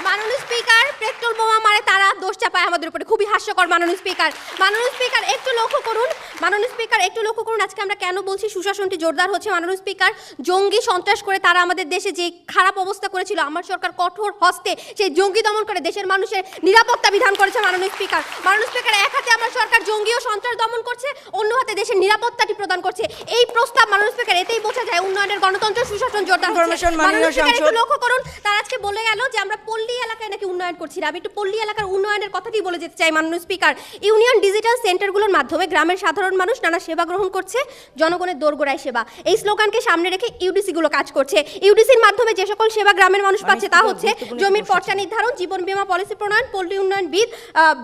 মাননীয় স্পিকার, পেট্রোল বোমা মারে তারা, দোষ চাপায় আমাদের উপরে, খুবই হাস্যকর মাননীয় স্পিকার। মাননীয় স্পিকার, একটু লক্ষ্য করুন, মাননীয় স্পিকার একটু লক্ষ্য করুন, আজকে আমরা কেন বলছি সুশাসনটি জোরদার হচ্ছে। মাননীয় স্পিকার, জঙ্গি সন্ত্রাস করে তারা আমাদের দেশে যে খারাপ অবস্থা করেছিল, আমার সরকার কঠোর হস্তে সেই জঙ্গি দমন করে দেশের মানুষের নিরাপত্তা বিধান করেছে মাননীয় স্পিকার। মাননীয় স্পিকার, এক হাতে আমার সরকার জঙ্গি ও সন্ত্রাস দমন করছে, অন্য হাতে দেশের নিরাপত্তাটি প্রদান করছে। এই প্রস্তাব মাননীয় স্পিকার, এতেই বোঝা যায় উন্নয়নের গণতন্ত্র সুশাসন জোরদার হচ্ছে। মাননীয় স্পিকার, একটু লক্ষ্য করুন, তারা আজকে বলে গেল যে আমরা পল্লী এলাকায় এলাকায় নাকি উন্নয়ন করছি না, আমি একটু পল্লী এলাকার উন্নয়নের কথাটি বলে যেতে চাই মাননীয় স্পিকার। ইউনিয়ন ডিজিটাল সেন্টারগুলোর মাধ্যমে গ্রামের সাধারণ মানুষ নানা সেবা গ্রহণ করছে, জনগণের দোরগোড়ায় সেবা, এই স্লোগানকে সামনে রেখে ইউডিসি গুলো কাজ করছে। ইউডিসির মাধ্যমে যে সকল সেবা গ্রামের মানুষ পাচ্ছে তা হচ্ছে জমির পর্চা নির্ধারণ, জীবন বীমা পলিসি প্রণয়ন, পল্লী উন্নয়ন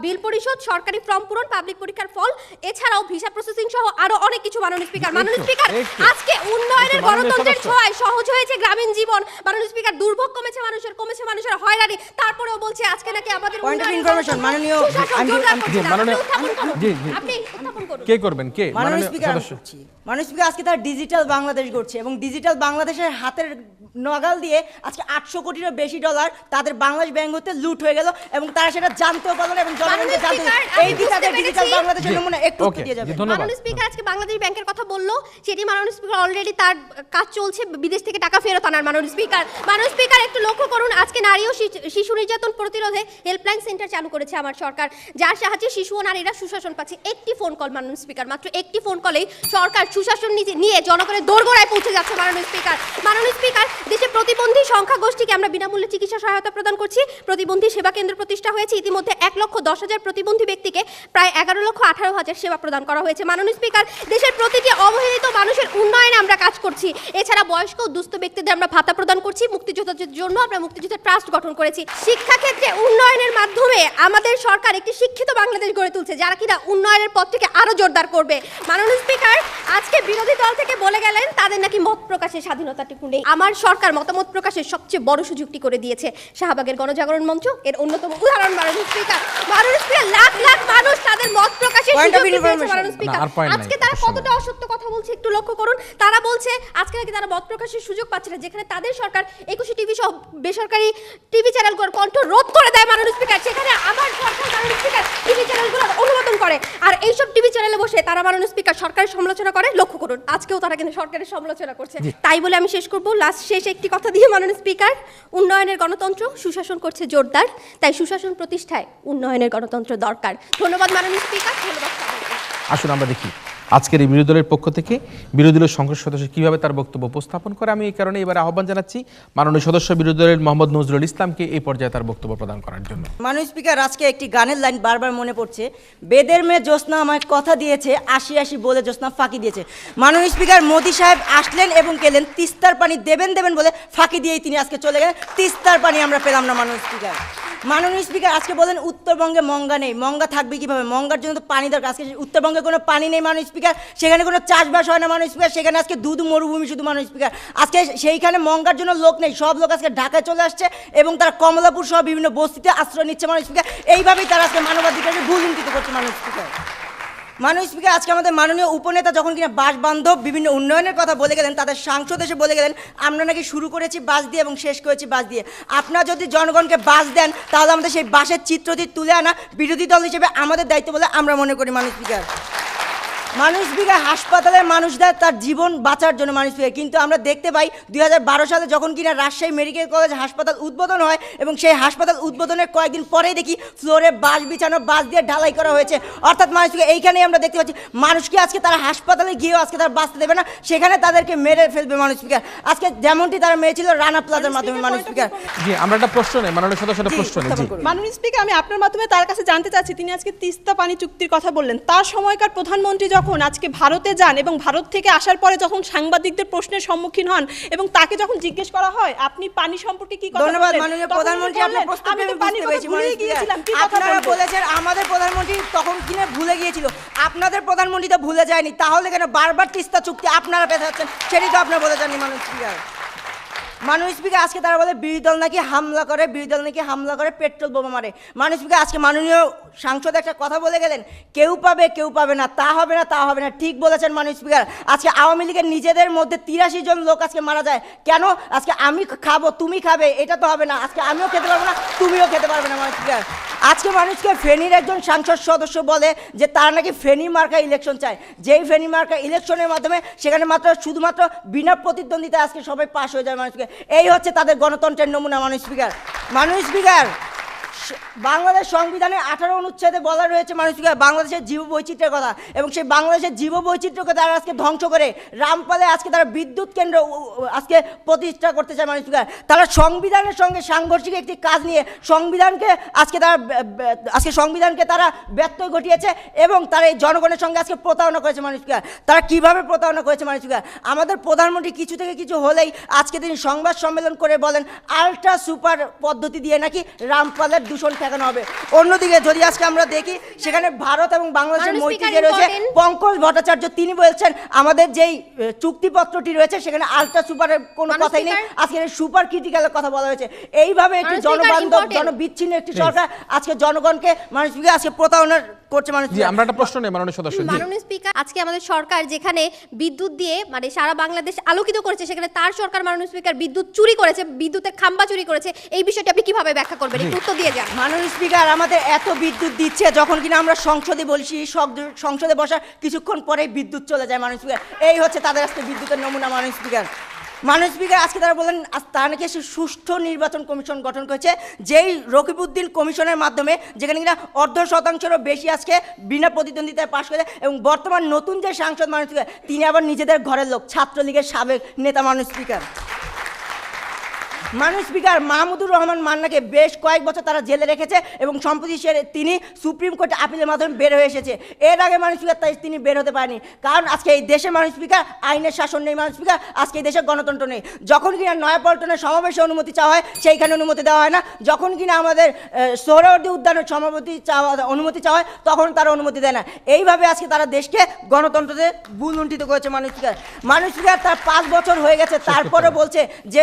বিল পরিশোধ, সরকারি ফর্ম পূরণ, পাবলিক পরীক্ষার ফল, এছাড়াও ভিসা প্রসেসিং সহ আরো অনেক কিছু। মাননীয় স্পিকার, আজকে উন্নয়নের গণতন্ত্রের ছোঁয়ায় সহজ হয়েছে গ্রামীণ জীবন। মাননীয় স্পিকার, দুর্ভোগ কমেছে মানুষের হয়রানি, তারপরেও বলছে আজকে নাকি আমাদের পয়েন্ট অফ ইনফরমেশন মাননীয় আপনি উত্থাপন করুন। কে করবেন, কে মাননীয় স্পিকার মাননীয় স্পিকার আজকে তার ডিজিটাল বাংলাদেশ গড়ছে এবং ডিজিটাল বাংলাদেশের হাতের নাগাল দিয়ে আজকে 800 কোটিরও বেশি ডলার তাদের বাংলাদেশ ব্যাংক হতে লুট হয়ে গেল এবং তারা সেটা জানতেও পারলো না এবং জনগণকে জানতে এই দিকে তাদের ডিজিটাল বাংলাদেশের নমুনা একটু দিয়ে যাবে। মাননীয় স্পিকার আজকে বাংলাদেশ ব্যাংকের কথা বললো, সেটি মাননীয় স্পিকার অলরেডি তার কাজ চলছে, বিদেশ থেকে টাকা ফেরত আনার। মাননীয় স্পিকার একটু লক্ষ্য করুন, আজকে নারী ও শিশু নির্যাতন প্রতিরোধে হেল্পলাইন সেন্টার চালু করেছে আমার সরকার, যার সাহায্যে শিশু ও নারীরা সুশাসন পাচ্ছে। একটি ফোন কল মাননীয় স্পিকার, মাত্র একটি ফোন কলেই সরকার সুশাসন নিয়ে জনগণের দোরগোড়ায় পৌঁছে যাচ্ছে। মাননীয় স্পিকার দেশে প্রতিবন্ধী সংখ্যা গোষ্ঠীকে আমরা বিনামূল্যে চিকিৎসা সহায়তা প্রদান করছি। প্রতিবন্ধী সেবা কেন্দ্র প্রতিষ্ঠা হয়েছে, ইতিমধ্যে 1,10,000 প্রতিবন্ধী ব্যক্তিকে প্রায় 11,18,000 সেবা প্রদান করা হয়েছে। মাননীয় স্পিকার, দেশের প্রতিটি অবহেলিত মানুষের উন্নয়নে আমরা কাজ করছি। এছাড়া বয়স্ক ও দুস্থ ব্যক্তিদের আমরা ভাতা প্রদান করছি। মুক্তিযোদ্ধাদের জন্য আমরা মুক্তিযুদ্ধের ট্রাস্ট গঠন করেছি। শিক্ষাক্ষেত্রে উন্নয়নের মাধ্যমে আমাদের সরকার একটি শিক্ষিত বাংলাদেশ গড়ে তুলছে, যারা কিনা উন্নয়নের পথটিকে আরো জোরদার করবে। মাননীয় স্পিকার, আজকে বিরোধী দল থেকে বলে গেলেন তাদের নাকি মত প্রকাশের স্বাধীনতাটুকু নেই। আমার সরকার মতামত প্রকাশের সবচেয়ে বড় সুযোগটি করে দিয়েছে। শাহবাগের গণজাগরণ মঞ্চ এর অন্যতম উদাহরণ। মাননীয় স্পিকার, লাখ লাখ মানুষ তাদের মত প্রকাশের সুযোগ পেয়েছে। মাননীয় স্পিকার, আজকে তারা কতটা অসত্য কথা বলছে একটু লক্ষ্য করুন। তারা বলছে আজকে নাকি তারা মত প্রকাশের সুযোগ পাচ্ছে না, যেখানে তাদের সরকার 21 টিভি সহ বেসরকারি টিভি চ্যানেলগুলোর কণ্ঠ রোধ করে দেয়। মাননীয় স্পিকার, সেখানে আমার সরকার মাননীয় স্পিকার টিভি চ্যানেলগুলোর অনুমোদন করে, আর এইসব টিভি চ্যানেলে বসে তারা মাননীয় স্পিকার সরকারের সমালোচনা করে। লক্ষ্য করুন, আজকেও তারা কিন্তু সরকারের সমালোচনা করছে। তাই বলে আমি শেষ করব শেষ একটি কথা দিয়ে। মাননীয় স্পিকার, উন্নয়নের গণতন্ত্র সুশাসন করছে জোরদার, তাই সুশাসন প্রতিষ্ঠায় উন্নয়নের গণতন্ত্র দরকার। ধন্যবাদ মাননীয় স্পিকার, ধন্যবাদ। আসুন আমরা দেখি আজকের এই বিরোধী দলের পক্ষ থেকে বিরোধী দলের সংসদ সদস্য কিভাবে তার বক্তব্য উপস্থাপন করে। আমি এই কারণে এবার আহ্বান জানাচ্ছি মাননীয় সদস্য বিরোধী দলের মোহাম্মদ নজরুল ইসলামকে এই পর্যায়ে তার বক্তব্য প্রদান করার জন্য। মাননীয় স্পিকার, আজকে একটি গানের লাইন বারবার মনে পড়ছে, বেদের মেয়ে জ্যোৎস্না আমায় কথা দিয়েছে, আসি আসি বলে জ্যোৎস্না ফাঁকি দিয়েছে। মাননীয় স্পিকার, মোদী সাহেব আসলেন এবং গেলেন, তিস্তার পানি দেবেন বলে ফাঁকি দিয়েই তিনি আজকে চলে গেলেন। তিস্তার পানি আমরা পেলাম না। মাননীয় স্পিকার আজকে বলেন উত্তরবঙ্গে মঙ্গা নেই, মঙ্গা থাকবে কিভাবে? মঙ্গার জন্য তো পানি দরকার। আজকে উত্তরবঙ্গে কোনো পানি নেই মাননীয় স্পিকার, সেখানে কোনো চাষবাস হয় না মাননীয় স্পিকার, সেখানে আজকে দুধ মরুভূমি শুধু মাননীয় স্পিকার। আজকে সেইখানে মঙ্গার জন্য লোক নেই, সব লোক আজকে ঢাকায় চলে আসছে এবং তারা কমলাপুর সহ বিভিন্ন বস্তিতে আশ্রয় নিচ্ছে মাননীয় স্পিকার। এইভাবেই তারা আজকে মানবাধিকারকে ভুলুণ্ঠিত করছে মাননীয় স্পিকার। মাননীয় স্পিকার, আজকে আমাদের মাননীয় উপনেতা যখন কিনা বাস বান্ধব বিভিন্ন উন্নয়নের কথা বলে গেলেন, তাদের সাংসদ এসে বলে গেলেন আমরা নাকি শুরু করেছি বাস দিয়ে এবং শেষ করেছি বাস দিয়ে। আপনারা যদি জনগণকে বাস দেন তাহলে আমাদের সেই বাসের চিত্রটি তুলে আনা বিরোধী দল হিসেবে আমাদের দায়িত্ব বলে আমরা মনে করি মাননীয় স্পিকার। মাননীয় স্পিকার, হাসপাতালের মানুষদের তার জীবন বাঁচার জন্য মাননীয় স্পিকার, কিন্তু আমরা দেখতে পাই 2012 সালে যখন কিনা রাজশাহী মেডিকেল কলেজ হাসপাতাল উদ্বোধন হয় এবং সেই হাসপাতাল উদ্বোধনের কয়েকদিন পরেই দেখি ফ্লোরে বাস বিছানো, বাস দিয়ে ঢালাই করা হয়েছে। অর্থাৎ মাননীয় স্পিকার, এইখানেই আমরা দেখতে পাচ্ছি মানুষকে আজকে তারা হাসপাতালে গিয়েও আজকে তারা বাঁচতে দেবে না, সেখানে তাদেরকে মেরে ফেলবে মাননীয় স্পিকার। আজকে যেমনটি তারা মেরেছিল রানা প্লাজার মাধ্যমে মাননীয় স্পিকার। জি, আমরা একটা প্রশ্ন নেই, মাননীয় সদস্য একটা প্রশ্ন নেই। জি মাননীয় স্পিকার, আমি আপনার মাধ্যমে তার কাছে জানতে চাচ্ছি, তিনি আজকে তিস্তা পানি চুক্তির কথা বললেন, তার সময়কার প্রধানমন্ত্রী যখন আজকে ভারতে যান এবং ভারত থেকে আসার পরে যখন সাংবাদিকদের প্রশ্নের সম্মুখীন হন এবং তাকে যখন জিজ্ঞেস করা হয় আপনি পানি সম্পর্কে কি কথা বলেন, ধন্যবাদ মাননীয় প্রধানমন্ত্রী, আপনার প্রস্তাবে আমি বুঝতে পেরেছি। আপনারা বলেছেন আমাদের প্রধানমন্ত্রী তখন কিনে ভুলে গিয়েছিল, আপনাদের প্রধানমন্ত্রী তো ভুলে যায়নি, তাহলে কেন বারবার তিস্তা চুক্তি আপনারা পেছাচ্ছেন? সেটি তো আপনারা বলে যাননি মাননীয় স্পিকার। মাননীয় স্পিকার, আজকে তারা বলে বিরোধী দল নাকি হামলা করে পেট্রোল বোমা মারে। মাননীয় স্পিকার, আজকে মাননীয় সাংসদ একটা কথা বলে গেলেন, কেউ পাবে না, তা হবে না। ঠিক বলেছেন মাননীয় স্পিকার। আজকে আওয়ামী লীগের নিজেদের মধ্যে 83 জন লোক আজকে মারা যায় কেন? আজকে আমি খাবো তুমি খাবে, এটা তো হবে না। আজকে আমিও খেতে পারবো না, তুমিও খেতে পারবে না মাননীয় স্পিকার। আজকে মানুষকে ফেনীর একজন সংসদ সদস্য বলে যে তারা নাকি ফেনী মার্কা ইলেকশন চায়, যেই ফেনী মার্কা ইলেকশনের মাধ্যমে সেখানে শুধুমাত্র বিনা প্রতিদ্বন্দ্বিতা আজকে সবাই পাশ হয়ে যায় মাননীয় স্পিকার। এই হচ্ছে তাদের গণতন্ত্রের নমুনা মাননীয় স্পিকার। বাংলাদেশ সংবিধানের 18 অনুচ্ছেদে বলা রয়েছে মানুষ বাংলাদেশের জীব বৈচিত্র্যের কথা, এবং সেই বাংলাদেশের জীব বৈচিত্র্যকে তারা আজকে ধ্বংস করে রামপালে আজকে তারা বিদ্যুৎ কেন্দ্র আজকে প্রতিষ্ঠা করতে চায় মানুষ। তারা সংবিধানের সঙ্গে সাংঘর্ষিক একটি কাজ নিয়ে সংবিধানকে তারা ব্যত্যয় ঘটিয়েছে, এবং তারা এই জনগণের সঙ্গে আজকে প্রতারণা করেছে মানুষ। তারা কিভাবে প্রতারণা করেছে মানুষ? আমাদের প্রধানমন্ত্রী কিছু থেকে কিছু হলেই আজকে তিনি সংবাদ সম্মেলন করে বলেন আল্ট্রা সুপার পদ্ধতি দিয়ে নাকি রামপালের দূষণ ঠেকানো হবে। অন্যদিকে যদি আজকে আমরা দেখি সেখানে ভারত এবং বাংলাদেশের মৈত্রী যে রয়েছে পঙ্কজ ভট্টাচার্য, তিনি বলছেন আমাদের যেই চুক্তিপত্রটি রয়েছে সেখানে আল্ট্রা সুপারের কোনো কথাই নেই, আজকে সুপার ক্রিটিক্যালের কথা বলা হয়েছে। এইভাবে একটি জনবান্ধব জনবিচ্ছিন্ন একটি সরকার আজকে জনগণকে মানুষ আজকে প্রতারণা করছে মানুষ। আমরা একটা প্রশ্ন নেই মাননীয় সদস্য। মাননীয় স্পিকার, আজকে আমাদের সরকার যেখানে বিদ্যুৎ দিয়ে মানে সারা বাংলাদেশ আলোকিত করেছে, সেখানে তার সরকার মাননীয় স্পিকার বিদ্যুৎ চুরি করেছে, বিদ্যুতের খাম্বা চুরি করেছে। এই বিষয়টি আপনি কিভাবে ব্যাখ্যা করবেন? একটু উত্তর দিয়ে যান। মাননীয় স্পিকার, আমাদের এত বিদ্যুৎ দিচ্ছে, যখন কিনা আমরা সংসদে বলছি সংসদে বসা কিছুক্ষণ পরেই বিদ্যুৎ চলে যায় মাননীয় স্পিকার। এই হচ্ছে তাদের আজকে বিদ্যুতের নমুনা মাননীয় স্পিকার। মাননীয় স্পিকার, আজকে তারা বলেন তারা নাকি সুষ্ঠু নির্বাচন কমিশন গঠন করেছে, যেই রকিবউদ্দিন কমিশনের মাধ্যমে যেখানে কিনা 0.5%-এরও বেশি আজকে বিনা প্রতিদ্বন্দ্বিতায় পাশ করে, এবং বর্তমান নতুন যে সাংসদ মাননীয় স্পিকার তিনি আবার নিজেদের ঘরের লোক, ছাত্রলীগের সাবেক নেতা মাননীয় স্পিকার। মাননীয় স্পিকার, মাহমুদুর রহমান মান্নাকে বেশ কয়েক বছর তারা জেলে রেখেছে, এবং সম্প্রতি তিনি সুপ্রিম কোর্টে আপিলের মাধ্যমে বের হয়ে এসেছে। এর আগে মাননীয় স্পিকার তিনি বের হতে পারেনি, কারণ আজকে এই দেশে মাননীয় স্পিকার আইনের শাসন নেই মাননীয় স্পিকার, আজকে এই দেশে গণতন্ত্র নেই। যখন কিনা নয়াপল্টনের সমাবেশে অনুমতি চাওয়া হয় সেইখানে অনুমতি দেওয়া হয় না, যখন কিনা আমাদের সোহরাওয়ার্দী উদ্যানের অনুমতি চাওয়া হয় তখন তারা অনুমতি দেয় না। এইভাবে আজকে তারা দেশকে গণতন্ত্রতে ভুলুণ্ঠিত করেছে মাননীয় স্পিকার। মাননীয় স্পিকার, তার 5 বছর হয়ে গেছে, তারপরে বলছে যে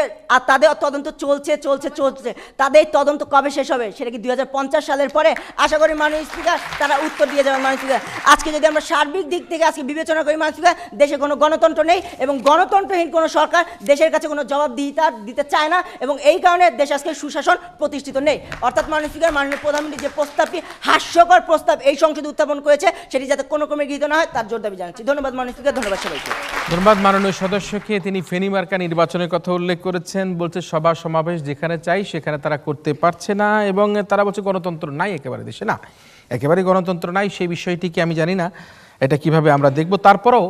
তাদের তদন্ত চলছে। তাদের তদন্ত কবে শেষ হবে? সেটা কি 2050 সালের পরে? আশা করি মাননীয় স্পিকার তারা উত্তর দিয়ে যাবেন মাননীয় স্পিকার। আজকে যদি আমরা সার্বিক দিক থেকে আজকে বিবেচনা করি মাননীয় স্পিকার, দেশে কোনো গণতন্ত্র নেই, এবং গণতন্ত্রহীন কোনো সরকার দেশের কাছে কোনো জবাবদিহিতা দিতে চায় না, এবং এই কারণে দেশে আজকে সুশাসন প্রতিষ্ঠিত নেই। অর্থাৎ মাননীয় স্পিকার, মাননীয় প্রধানমন্ত্রী যে প্রস্তাবটি, হাস্যকর প্রস্তাব এই সংসদে উত্থাপন করেছে, সেটি যাতে কোনো ক্রমে গৃহীত না হয় তার জোর দাবি জানাচ্ছি। ধন্যবাদ মাননীয় স্পিকার, ধন্যবাদ সবাইকে। ধন্যবাদ মাননীয় সদস্যকে। তিনি ফেনী মার্কা নির্বাচনের কথা উল্লেখ করেছেন, বলছে সভা সমাবেশ যেখানে চাই সেখানে তারা করতে পারছে না, এবং তারা বলছে গণতন্ত্র নাই একেবারে দেশে। না, একেবারে গণতন্ত্র নাই সেই বিষয়টিকে আমি জানি না এটা কিভাবে আমরা দেখব। তারপরেও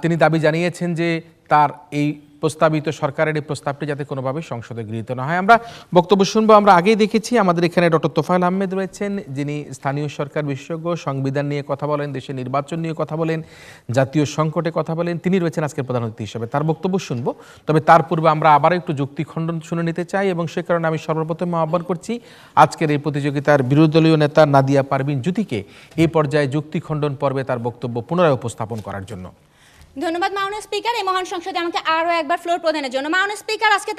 তিনি দাবি জানিয়েছেন যে তার এই প্রস্তাবিত সরকারের এই প্রস্তাবটি যাতে কোনোভাবে সংসদে গৃহীত না হয়। আমরা বক্তব্য শুনবো। আমরা আগেই দেখেছি আমাদের এখানে ডক্টর তোফায়েল আহমেদ রয়েছেন, যিনি স্থানীয় সরকার বিশেষজ্ঞ, সংবিধান নিয়ে কথা বলেন, দেশের নির্বাচন নিয়ে কথা বলেন, জাতীয় সংকটে কথা বলেন। তিনি রয়েছেন আজকের প্রধান অতিথি হিসেবে, তার বক্তব্য শুনবো। তবে তার পূর্বে আমরা আবারও একটু যুক্তি খণ্ডন শুনে নিতে চাই, এবং সে কারণে আমি সর্বপ্রথম আহ্বান করছি আজকের এই প্রতিযোগিতার বিরোধী দলীয় নেতা নাদিয়া পারভিন জ্যোতিকে এই পর্যায়ে যুক্তি খণ্ডন পর্বে তার বক্তব্য পুনরায় উপস্থাপন করার জন্য। ধন্যবাদ মাননীয় স্পিকার, এই মহান সংসদে আমাকে আরও একবার ফ্লোর প্রদানের জন্য। মাননীয় স্পিকার, আজকে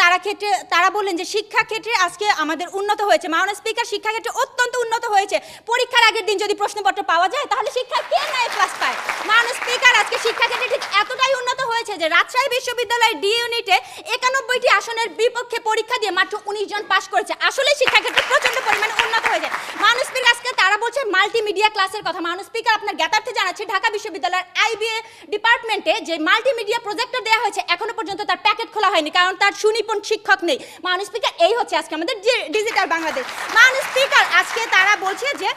তারা বললেন যে শিক্ষা ক্ষেত্রে আজকে আমাদের উন্নত হয়েছে। মাননীয় স্পিকার, শিক্ষা ক্ষেত্রে অত্যন্ত উন্নত হয়েছে। পরীক্ষার আগের দিন যদি প্রশ্নপত্র পাওয়া যায় তাহলে শিক্ষা কে না এ ক্লাস পায়। মাননীয় স্পিকার, আজকে শিক্ষা ক্ষেত্রে ঠিক এতটাই উন্নত হয়েছে যে রাজশাহী বিশ্ববিদ্যালয়ের ডি ইউনিটে 91টি আসনের বিপক্ষে পরীক্ষা দিয়ে মাত্র 19 জন পাশ করেছে। আসলে শিক্ষা ক্ষেত্রে প্রচন্ড পরিমাণে উন্নত হয়েছে। মাননীয় স্পিকার, আজকে তারা বলছে মাল্টিমিডিয়া ক্লাসের কথা। মাননীয় স্পিকার, আপনার জ্ঞাতার্থে জানাচ্ছি ঢাকা বিশ্ববিদ্যালয়ের আইবিএ ডিপার্টমেন্ট যে মাল্টিমিডিয়া প্রজেক্টর দেওয়া হয়েছে এখনো পর্যন্ত তার প্যাকেট খোলা হয়নি, কারণ তার সুনিপুণ শিক্ষক নেই। মাননীয় স্পিকার, এই হচ্ছে আজকে আমাদের ডিজিটাল বাংলাদেশ। মাননীয় স্পিকার, আজকে তারা বলছে যে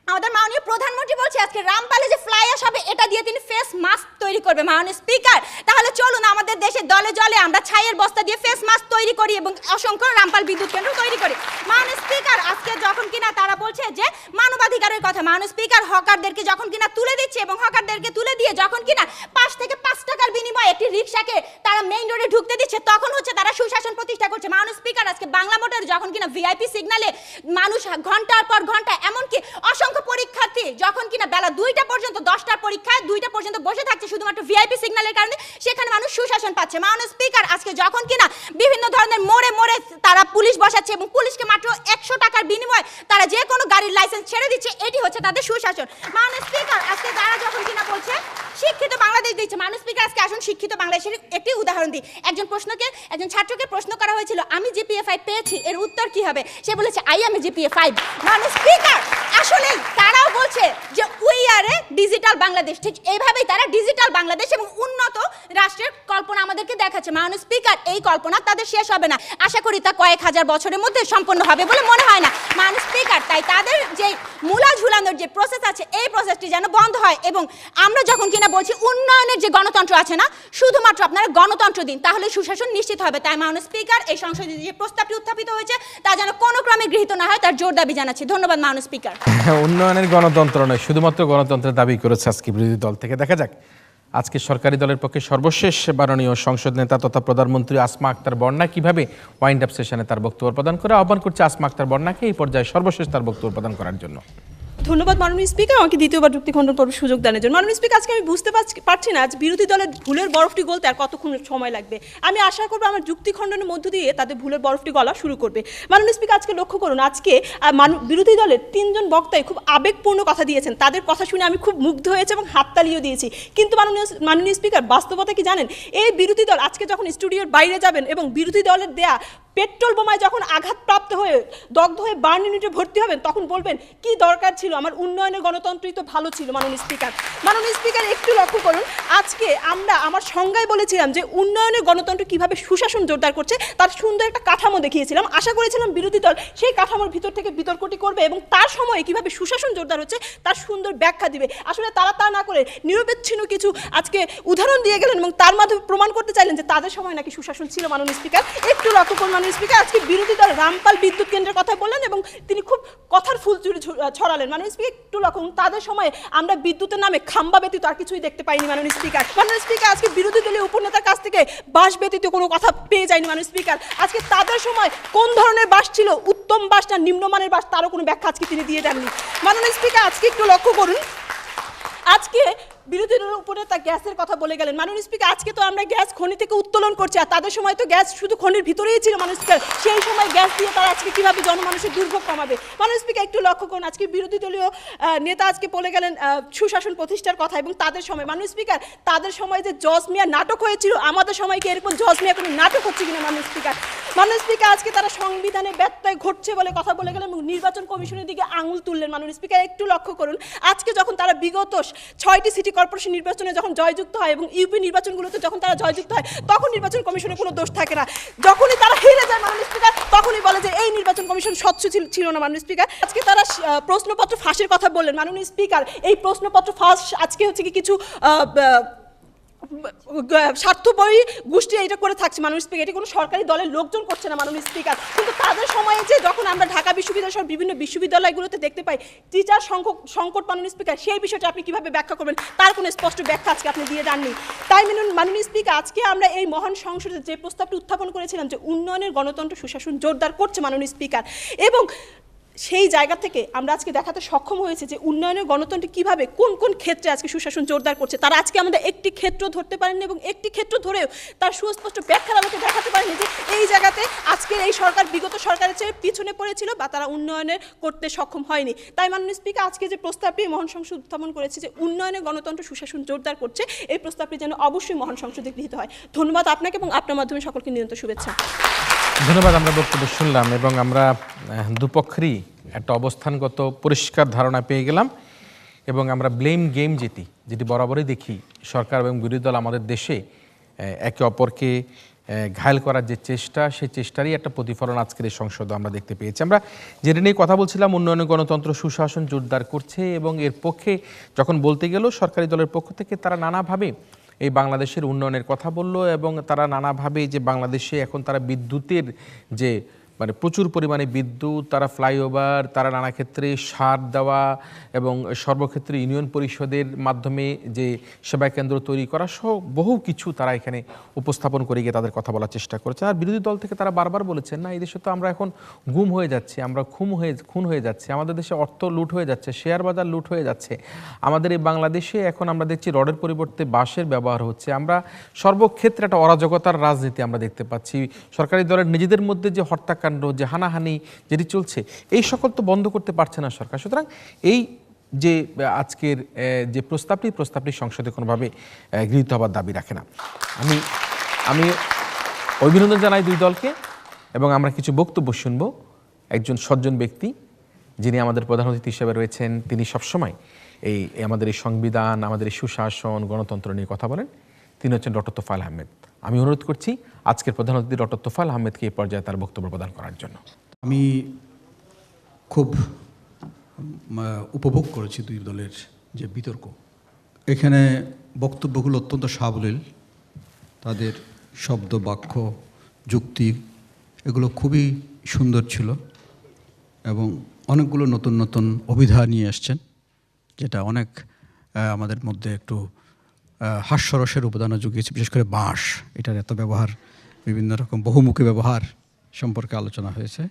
আমাদের মাননীয় প্রধানমন্ত্রী বলছে আজকে রামপালে যে ফ্লাই অ্যাশ হবে এটা দিয়ে তিনি ফেস মাস্ক তৈরি করবে। মাননীয় স্পিকার, তাহলে চলুন আমাদের দেশে দলে জলে আমরা ছাইয়ের বস্তা দিয়ে ফেস মাস্ক তৈরি করি এবং অসংখ্য রামপাল বিদ্যুৎ কেন্দ্র তৈরি করি। মাননীয় স্পিকার, আজকে যখন কিনা তারা বলছে যে মানবাধিকারের কথা, মাননীয় স্পিকার, হকারদেরকে যখন কিনা তুলে দিচ্ছে এবং হকারদেরকে তুলে দিয়ে যখন কিনা 5 থেকে 5 টাকার বিনিময়ে একটি রিক্সাকে তারা মেইন রোডে ঢুকতে দিচ্ছে, তখন হচ্ছে তারা সুশাসন প্রতিষ্ঠা করছে। মাননীয় স্পিকার, আজকে বাংলা মোটর যখন কিনা ভিআইপি সিগন্যালে মানুষ ঘন্টার পর ঘন্টা, এমনকি অসংখ্য পরীক্ষার্থী যখন কিনা বেলা 2টা পর্যন্ত 10টার পরীক্ষায় 2টা পর্যন্ত বসে থাকছে শুধুমাত্র ভিআইপি সিগন্যালের কারণে, সেখানে মানুষ সুশাসন পাচ্ছে। মাননীয় স্পিকার, আজকে যখন কিনা বিভিন্ন ধরনের মোড়ে মোড়ে তারা পুলিশ বসাচ্ছে এবং পুলিশকে মাত্র 100 টাকার বিনিময়ে তারা যে কোনো গাড়ির লাইসেন্স ছেড়ে দিচ্ছে, এটি হচ্ছে তাদের সুশাসন। মাননীয় স্পিকার, আজকে তারা যখন কিনা বলছে শিক্ষিত বাংলাদেশ দিচ্ছে। মাননীয় স্পিকার, আজকে আসুন শিক্ষিত বাংলাদেশের একটি উদাহরণ দিই। একজন ছাত্রকে প্রশ্ন করা হয়েছিল, আমি জিপিএ 5 পেয়েছি এর উত্তর কি হবে? সে বলেছে আই এম জিপিএ 5। মাননীয় স্পিকার, আসলে তারাও বলছে যে we are A digital Bangladesh. ঠিক এইভাবেই তারা ডিজিটাল বাংলাদেশ এবং উন্নত রাষ্ট্রের কল্পনা আমাদেরকে দেখাচ্ছে। মাননীয় স্পিকার, এই কল্পনা তাদের শেষ হবে না। আশা করি তা কয়েক হাজার বছরের মধ্যে সম্পন্ন হবে বলে মনে হয় না। মাননীয় স্পিকার, তাই তাদের যে মূলা ঝুলানোর যে প্রসেস আছে এই প্রসেসটি যেন বন্ধ হয় এবং আমরা যখন কিনা বলছি উন্নয়নের যে গণতন্ত্র আছে না, শুধুমাত্র আপনারা গণতন্ত্র দিন, তাহলে সুশাসন নিশ্চিত হবে। তাই মাননীয় স্পিকার, এই সংসদে যে প্রস্তাবটি উত্থাপিত হয়েছে তা যেন কোনো ক্রমে গৃহীত না হয় তার জোর দাবি জানাচ্ছি। ধন্যবাদ মাননীয় স্পিকার। উন্নয়নের গণতন্ত্র নয়, শুধুমাত্র গণতন্ত্রের দাবি করেছে আজকে বিরোধী দল থেকে। দেখা যাক আজকে সরকারি দলের পক্ষে সর্বশেষ মাননীয় সংসদ নেতা তথা প্রধানমন্ত্রী আসমা আক্তার বন্যা কিভাবে ওয়াইন্ড আপ সেশনে তার বক্তব্য প্রদান করে। আহ্বান করছে আসমা আক্তার বন্যাকে এই পর্যায়ে সর্বশেষ তার বক্তব্য প্রদান করার জন্য। ধন্যবাদ মাননীয় স্পিকার আমাকে দ্বিতীয়বার যুক্তি খণ্ডন পর্ব সুযোগ দানের জন্য। মাননীয় স্পিকার, আজকে আমি বুঝতে পারছি না আজ বিরোধী দলের ভুলের বরফটি গলতে আর কতক্ষণ সময় লাগবে। আমি আশা করবো আমার যুক্তি খণ্ডনের মধ্য দিয়ে তাদের ভুলের বরফটি গলা শুরু করবে। মাননীয় স্পিকার, আজকে লক্ষ্য করুন, আজকে বিরোধী দলের 3 জন বক্তাই খুব আবেগপূর্ণ কথা দিয়েছেন। তাদের কথা শুনে আমি খুব মুগ্ধ হয়েছে এবং হাততালিও দিয়েছি। কিন্তু মাননীয় স্পিকার, বাস্তবতা কি জানেন? এই বিরোধী দল আজকে যখন স্টুডিওর বাইরে যাবেন এবং বিরোধী দলের দেয়া পেট্রোল বোমায় যখন আঘাতপ্রাপ্ত হয়ে দগ্ধ হয়ে বার্ন ইউনিটে ভর্তি হবেন, তখন বলবেন কি দরকার ছিল, আমার উন্নয়নের গণতন্ত্রই তো ভালো ছিল। মাননীয় স্পিকার একটু লক্ষ্য করুন, আজকে আমরা আমার সংজ্ঞায় বলেছিলাম যে উন্নয়নের গণতন্ত্র কিভাবে সুশাসন জোরদার করছে তার সুন্দর একটা কাঠামো দেখিয়েছিলাম। আশা করেছিলাম বিরোধী দল সেই কাঠামোর ভিতর থেকে বিতর্কটি করবে এবং তার সময়ে কিভাবে সুশাসন জোরদার হচ্ছে তার সুন্দর ব্যাখ্যা দিবে। আসলে তারা তা না করে নিরপেক্ষ কিছু আজকে উদাহরণ দিয়ে গেলেন এবং তার মাধ্যমে প্রমাণ করতে চাইলেন যে তাদের সময় নাকি সুশাসন ছিল। মাননীয় স্পিকার, একটু লক্ষ্য করুন মাননীয় স্পিকার, আজকে বিরোধী দল রামপাল বিদ্যুৎ কেন্দ্রের কথা বললেন এবং তিনি খুব কথার ফুল জুড়ে ছড়ালেন। মাননীয় স্পিকার, একটু লক্ষ্য করুন, তাদের সময় আমরা বিদ্যুতের নামে খাম্বা ব্যতীত আর কিছুই দেখতে পাইনি। মাননীয় স্পিকার, আজকে বিরোধী দলীয় উপনেতার কাছ থেকে বাস ব্যতীত কোনো কথা পেয়ে যায়নি। মাননীয় স্পিকার, আজকে তাদের সময় কোন ধরনের বাস ছিল, উত্তম বাস না নিম্নমানের বাস, তারও কোনো ব্যাখ্যা আজকে তিনি দিয়ে যাননি। মাননীয় স্পিকার, আজকে একটু লক্ষ্য করুন, আজকে বিরোধী দলের উপরে তা গ্যাসের কথা বলে গেলেন। মাননীয় স্পিকার, আজকে তো আমরা গ্যাস খনি থেকে উত্তোলন করছি, আর তাদের সময় তো গ্যাস শুধু খনির ভিতরেই ছিল। মাননীয় স্পিকার, সেই সময় গ্যাস দিয়ে তারা আজকে কিভাবে জনমানুষের দুর্ভোগ কমাবে। মাননীয় স্পিকার, একটু লক্ষ্য করুন, আজকে বিরোধী দলীয় নেতা আজকে বলে গেলেন সুশাসন প্রতিষ্ঠার কথা এবং তাদের সময়। মাননীয় স্পিকার, তাদের সময় যে জজ মিয়া নাটক হয়েছিল, আমাদের সময় কি এরকম জজ মিয়া কোনো নাটক হচ্ছে কিনা। মাননীয় স্পিকার, আজকে তারা সংবিধানে ব্যত্যয় ঘটছে বলে কথা বলে গেলেন এবং নির্বাচন কমিশনের দিকে আঙুল তুললেন। মাননীয় স্পিকার, একটু লক্ষ্য করুন, আজকে যখন তারা বিগত 6টি সিটি কর্পোরেশন নির্বাচনে যখন জয়যুক্ত হয় এবং ইউপি নির্বাচনগুলোতে যখন তারা জয়যুক্ত হয়, তখন নির্বাচন কমিশনের কোনো দোষ থাকে না। যখনই তারা হেরে যায় মাননীয় স্পিকার, তখনই বলে যে এই নির্বাচন কমিশন স্বচ্ছ ছিল না। মাননীয় স্পিকার, আজকে তারা প্রশ্নপত্র ফাঁসের কথা বললেন। মাননীয় স্পিকার, এই প্রশ্নপত্র ফাঁস আজকে হচ্ছে কি কিছু স্বার্থপরী গোষ্ঠী এটা করে থাকছে। মাননীয় স্পিকার, এটি কোনো সরকারি দলের লোকজন করছে না। মাননীয় স্পিকার, কিন্তু তাদের সময়ে যে যখন আমরা ঢাকা বিশ্ববিদ্যালয় সহ বিভিন্ন বিশ্ববিদ্যালয়গুলোতে দেখতে পাই টিচার সংকট, মাননীয় স্পিকার, সেই বিষয়টা আপনি কিভাবে ব্যাখ্যা করবেন, তার কোনো স্পষ্ট ব্যাখ্যা আজকে আপনি দিয়ে যাননি। তাই মাননীয় স্পিকার, আজকে আমরা এই মহান সংসদে যে প্রস্তাবটি উত্থাপন করেছিলাম যে উন্নয়নের গণতন্ত্র সুশাসন জোরদার করছে মাননীয় স্পিকার, এবং সেই জায়গা থেকে আমরা আজকে দেখাতে সক্ষম হয়েছে যে উন্নয়নের গণতন্ত্র কিভাবে কোন কোন ক্ষেত্রে আজকে সুশাসন জোরদার করছে। তারা আজকে আমাদের একটি ক্ষেত্র ধরতে পারেননি এবং একটি ক্ষেত্র ধরেও তার সুস্পষ্ট ব্যাখ্যা আমাকে দেখাতে পারেনি যে এই জায়গাতে আজকে এই সরকার বিগত সরকারের চেয়ে পিছনে পড়েছিল বা তারা উন্নয়নের করতে সক্ষম হয়নি। তাই মাননীয় স্পিকার, আজকে যে প্রস্তাবটি মহান সংসদ উত্থাপন করেছে যে উন্নয়নের গণতন্ত্র সুশাসন জোরদার করছে, এই প্রস্তাবটি যেন অবশ্যই মহান সংসদে গৃহীত হয়। ধন্যবাদ আপনাকে এবং আপনার মাধ্যমে সকলকে নিয়মিত শুভেচ্ছা। ধন্যবাদ। আমরা বক্তব্য শুনলাম এবং আমরা দুপক্ষেরই একটা অবস্থানগত পরিষ্কার ধারণা পেয়ে গেলাম এবং আমরা ব্লেম গেম যেটি বরাবরই দেখি সরকার এবং বিরোধী দল আমাদের দেশে একে অপরকে ঘায়েল করার যে চেষ্টা, সেই চেষ্টারই একটা প্রতিফলন আজকের এই সংসদে আমরা দেখতে পেয়েছি। আমরা যেটা নিয়ে কথা বলছিলাম, উন্নয়নের গণতন্ত্র সুশাসন জোরদার করছে এবং এর পক্ষে যখন বলতে গেল সরকারি দলের পক্ষ থেকে তারা নানাভাবে এই বাংলাদেশের উন্নয়নের কথা বলল এবং তারা নানাভাবে যে বাংলাদেশে এখন তারা বিদ্যুতের যে প্রচুর পরিমাণে বিদ্যুৎ, তারা ফ্লাইওভার, তারা নানা ক্ষেত্রে সার দেওয়া এবং সর্বক্ষেত্রে ইউনিয়ন পরিষদের মাধ্যমে যে সেবা কেন্দ্র তৈরি করা সহ বহু কিছু তারা এখানে উপস্থাপন করে গিয়ে তাদের কথা বলার চেষ্টা করেছে। আর বিরোধী দল থেকে তারা বারবার বলেছেন না, এই দেশে তো আমরা এখন গুম হয়ে যাচ্ছি, আমরা খুন হয়ে যাচ্ছে, আমাদের দেশে অর্থ লুট হয়ে যাচ্ছে, শেয়ার বাজার লুট হয়ে যাচ্ছে, আমাদের এই বাংলাদেশে এখন আমরা দেখছি রডের পরিবর্তে বাঁশের ব্যবহার হচ্ছে, আমরা সর্বক্ষেত্রে একটা অরাজকতার রাজনীতি আমরা দেখতে পাচ্ছি, সরকারি দলের নিজেদের মধ্যে যে হত্যাকাণ্ড, যে হানাহানি যেটি চলছে, এই সকল তো বন্ধ করতে পারছে না সরকার। সুতরাং এই যে আজকের যে প্রস্তাবটি সংসদে কোনোভাবে গৃহীত হবার দাবি রাখে না। আমি অভিনন্দন জানাই দুই দলকে এবং আমরা কিছু বক্তব্য শুনব। একজন সজ্জন ব্যক্তি যিনি আমাদের প্রধান অতিথি হিসেবে রয়েছেন, তিনি সবসময় আমাদের এই সংবিধান, আমাদের এই সুশাসন, গণতন্ত্র নিয়ে কথা বলেন। তিনি হচ্ছেন ডক্টর তোফায়েল আহমেদ। আমি অনুরোধ করছি আজকের প্রধান অতিথি ডক্টর তোফায়েল আহমেদকে এই পর্যায়ে তার বক্তব্য প্রদান করার জন্য। আমি খুব উপভোগ করেছি দুই দলের যে বিতর্ক। এখানে বক্তব্যগুলো অত্যন্ত সাবলীল, তাদের শব্দ, বাক্য, যুক্তি এগুলো খুবই সুন্দর ছিল এবং অনেকগুলো নতুন নতুন অভিধা নিয়ে আসছেন, যেটা অনেক আমাদের মধ্যে একটু হাস্যরসের উপাদানও জুগিয়েছে। বিশেষ করে বাঁশ, এটার এত ব্যবহার, বিভিন্ন রকম বহুমুখী ব্যবহার সম্পর্কে আলোচনা হয়েছে।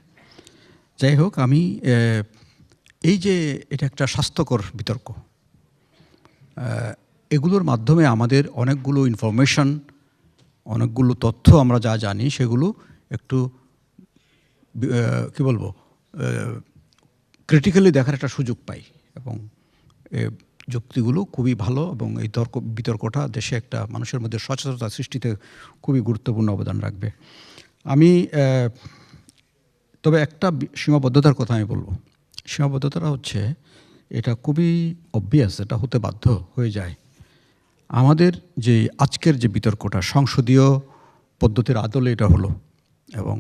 যাই হোক, আমি এই যে এটা একটা স্বাস্থ্যকর বিতর্ক, এগুলোর মাধ্যমে আমাদের অনেকগুলো ইনফরমেশন, অনেকগুলো তথ্য আমরা যা জানি সেগুলো একটু কী বলবো, ক্রিটিক্যালি দেখার একটা সুযোগ পাই এবং যুক্তিগুলো খুবই ভালো এবং এই বিতর্কটা দেশে একটা মানুষের মধ্যে সচেতনতা সৃষ্টিতে খুবই গুরুত্বপূর্ণ অবদান রাখবে। আমি তবে একটা সীমাবদ্ধতার কথা আমি বলবো। সীমাবদ্ধতাটা হচ্ছে এটা খুবই অবভিয়াস, এটা হতে বাধ্য হয়ে যায়। আমাদের যে আজকের যে বিতর্কটা সংসদীয় পদ্ধতির আদলে এটা হলো এবং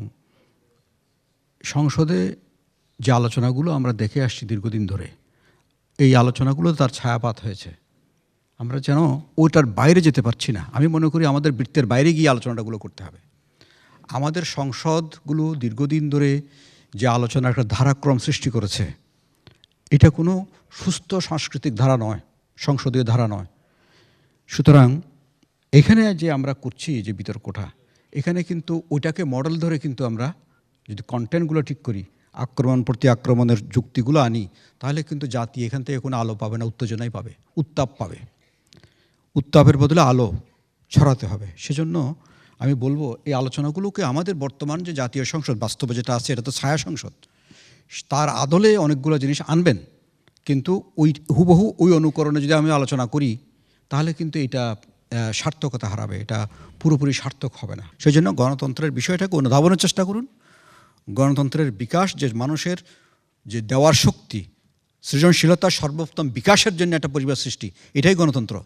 সংসদে যে আলোচনাগুলো আমরা দেখে আসছি দীর্ঘদিন ধরে, এই আলোচনাগুলো তার ছায়াপাত হয়েছে। আমরা যেন ওইটার বাইরে যেতে পারছি না। আমি মনে করি আমাদের বৃত্তের বাইরে গিয়ে আলোচনাগুলো করতে হবে। আমাদের সংসদগুলো দীর্ঘদিন ধরে যে আলোচনার একটা ধারাক্রম সৃষ্টি করেছে, এটা কোনো সুস্থ সাংস্কৃতিক ধারা নয়, সংসদীয় ধারা নয়। সুতরাং এখানে যে আমরা করছি যে বিতর্কটা, এখানে কিন্তু ওইটাকে মডেল ধরে কিন্তু আমরা যদি কন্টেন্টগুলো ঠিক করি, আক্রমণ প্রতি আক্রমণের যুক্তিগুলো আনি, তাহলে কিন্তু জাতি এখান থেকে কোনো আলো পাবে না, উত্তেজনাই পাবে, উত্তাপ পাবে। উত্তাপের বদলে আলো ছড়াতে হবে। সেজন্য আমি বলবো এই আলোচনাগুলোকে আমাদের বর্তমান যে জাতীয় সংসদ বাস্তবে যেটা আছে, এটা তো ছায়া সংসদ, তার আদলে অনেকগুলো জিনিস আনবেন, কিন্তু ওই হুবহু ওই অনুকরণে যদি আমি আলোচনা করি তাহলে কিন্তু এটা সার্থকতা হারাবে, এটা পুরোপুরি সার্থক হবে না। সেই জন্য গণতন্ত্রের বিষয়টাকে অনুধাবনের চেষ্টা করুন। গণতন্ত্রের বিকাশ, যে মানুষের যে দেওয়ার শক্তি, সৃজনশীলতার সর্বোত্তম বিকাশের জন্য একটা পরিবেশ সৃষ্টি, এটাই গণতন্ত্র।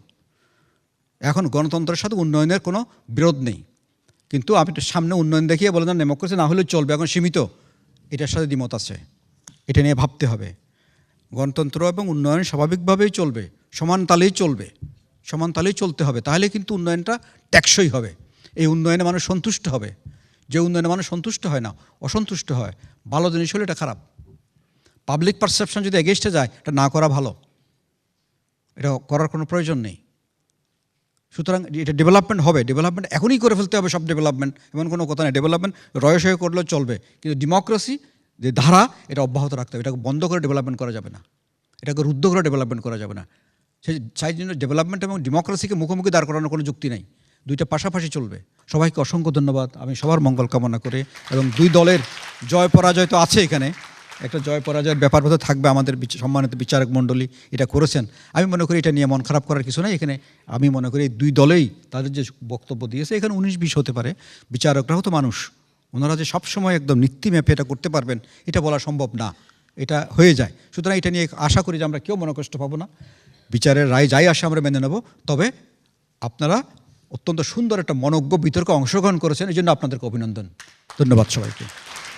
এখন গণতন্ত্রের সাথে উন্নয়নের কোনো বিরোধ নেই, কিন্তু আপনি সামনে উন্নয়ন দেখিয়ে বলেন না ডেমোক্রেসি না হলেও চলবে, এখন সীমিত, এটার সাথে দ্বিমত আছে। এটা নিয়ে ভাবতে হবে। গণতন্ত্র এবং উন্নয়ন স্বাভাবিকভাবেই চলবে, সমান তালেই চলবে, সমান তালেই চলতে হবে, তাহলে কিন্তু উন্নয়নটা টেকসই হবে। এই উন্নয়নে মানুষ সন্তুষ্ট হবে। যে উন্নয়নে মানুষ সন্তুষ্ট হয় না, অসন্তুষ্ট হয়, ভালো জিনিস হলে এটা খারাপ। পাবলিক পারসেপশন যদি এগেইনস্টে যায়, এটা না করা ভালো, এটা করার কোনো প্রয়োজন নেই। সুতরাং এটা ডেভেলপমেন্ট হবে, ডেভেলপমেন্ট এখনই করে ফেলতে হবে, সব ডেভেলপমেন্ট এমন কোনো কথা নেই। ডেভেলপমেন্ট রয়েস হয়ে করলেও চলবে, কিন্তু ডেমোক্রেসি যে ধারা, এটা অব্যাহত রাখতে হবে। এটাকে বন্ধ করে ডেভেলপমেন্ট করা যাবে না, এটাকে রুদ্ধ করে ডেভেলপমেন্ট করা যাবে না। সেই জন্য ডেভেলপমেন্ট এবং ডেমোক্রেসিকে মুখোমুখি দাঁড় করানোর কোনো যুক্তি নেই, দুইটা পাশাপাশি চলবে। সবাইকে অসংখ্য ধন্যবাদ। আমি সবার মঙ্গল কামনা করে এবং দুই দলের জয় পরাজয় তো আছে, এখানে একটা জয় পরাজয়ের ব্যাপার হতে থাকবে। আমাদের সম্মানিত বিচারক মণ্ডলী এটা করেছেন, আমি মনে করি এটা নিয়ে মন খারাপ করার কিছু নেই। এখানে আমি মনে করি দুই দলেই তাদের যে বক্তব্য দিয়েছে, এখানে 19-20 হতে পারে, বিচারকরাও তো মানুষ, ওনারা যে সবসময় একদম নীতি মেপে এটা করতে পারবেন এটা বলা সম্ভব না, এটা হয়ে যায়। সুতরাং এটা নিয়ে আশা করি যে আমরা কেউ মনোকষ্ট পাবো না, বিচারের রায় যাই আসে আমরা মেনে নেব। তবে আপনারা অত্যন্ত সুন্দর একটা মনোজ্ঞ বিতর্কে অংশগ্রহণ করেছেন, এই জন্য আপনাদেরকে অভিনন্দন। ধন্যবাদ সবাইকে।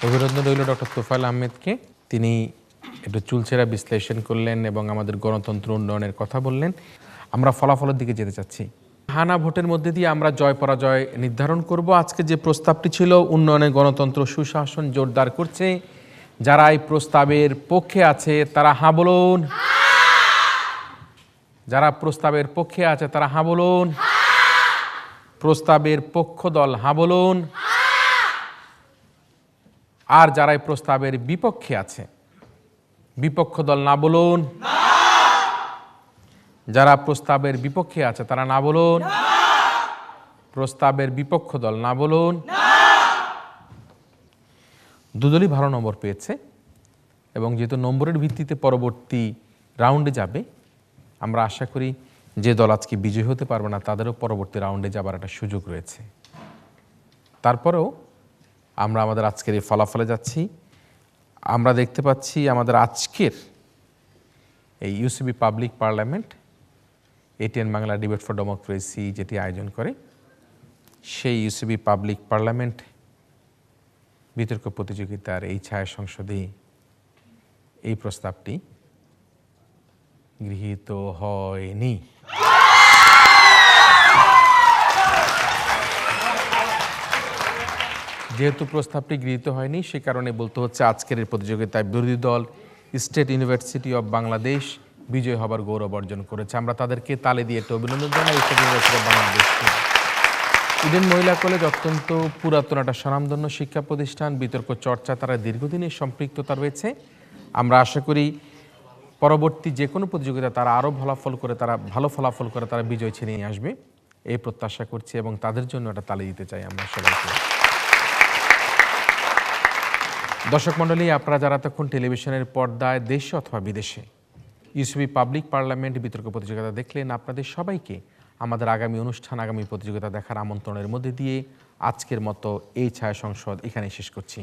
অভিনন্দন রইল ডক্টর তোফায়েল আহমেদকে। তিনি একটু চুলচেরা বিশ্লেষণ করলেন এবং আমাদের গণতন্ত্র উন্নয়নের কথা বললেন। আমরা ফলাফলের দিকে যেতে চাচ্ছি। হানা ভোটের মধ্যে দিয়ে আমরা জয় পরাজয় নির্ধারণ করব। আজকে যে প্রস্তাবটি ছিল উন্নয়নে গণতন্ত্র সুশাসন জোরদার করছে, যারা এই প্রস্তাবের পক্ষে আছে তারা হাঁ বলুন। যারা প্রস্তাবের পক্ষে আছে তারা হাঁ বলুন। প্রস্তাবের পক্ষ দল হাঁ বলুন। আর যারা এই প্রস্তাবের বিপক্ষে আছে, বিপক্ষ দল না বলুন। যারা প্রস্তাবের বিপক্ষে আছে তারা না বলুন। প্রস্তাবের বিপক্ষ দল না বলুন। দুদলই ভালো নম্বর পেয়েছে এবং যেহেতু নম্বরের ভিত্তিতে পরবর্তী রাউন্ডে যাবে, আমরা আশা করি যে দল আজকে বিজয়ী হতে পারবে না তাদেরও পরবর্তী রাউন্ডে যাবার একটা সুযোগ রয়েছে। তারপরেও আমরা আমাদের আজকের এই ফলাফলে যাচ্ছি। আমরা দেখতে পাচ্ছি আমাদের আজকের এই UCB public parliament ATN Bangla debate for democracy যেটি আয়োজন করে, সেই ইউসিবি পাবলিক পার্লামেন্ট বিতর্ক প্রতিযোগিতার এই ছায়া সংসদে এই প্রস্তাবটি গৃহীত হয়নি। যেহেতু প্রস্তাবটি গৃহীত হয়নি, সে কারণে বলতে হচ্ছে আজকের এই প্রতিযোগিতায় বিরোধী দল স্টেট ইউনিভার্সিটি অব বাংলাদেশ বিজয় হবার গৌরব অর্জন করেছে। আমরা তাদেরকে তালে দিয়ে একটা অভিনন্দন জানাই। স্টেট ইউনিভার্সিটি অব বাংলাদেশকে। ইডেন মহিলা কলেজ অত্যন্ত পুরাতন একটা স্বনামধন্য শিক্ষা প্রতিষ্ঠান, বিতর্ক চর্চা তারা দীর্ঘদিনের সম্পৃক্ততা রয়েছে। আমরা আশা করি পরবর্তী যে কোনো প্রতিযোগিতা তারা আরও ভালো ফলাফল করে তারা বিজয় ছিনিয়ে নিয়ে আসবে, এই প্রত্যাশা করছি এবং তাদের জন্য একটা তালি দিতে চাই আমরা সবাইকে। দর্শক মণ্ডলী, আপনারা যারা তখন টেলিভিশনের পর্দায় দেশে অথবা বিদেশে ইউসিবি পাবলিক পার্লামেন্ট বিতর্ক প্রতিযোগিতা দেখলেন, আপনাদের সবাইকে আমাদের আগামী অনুষ্ঠান, আগামী প্রতিযোগিতা দেখার আমন্ত্রণের মধ্যে দিয়ে আজকের মতো এই ছায়া সংসদ এখানে শেষ করছি।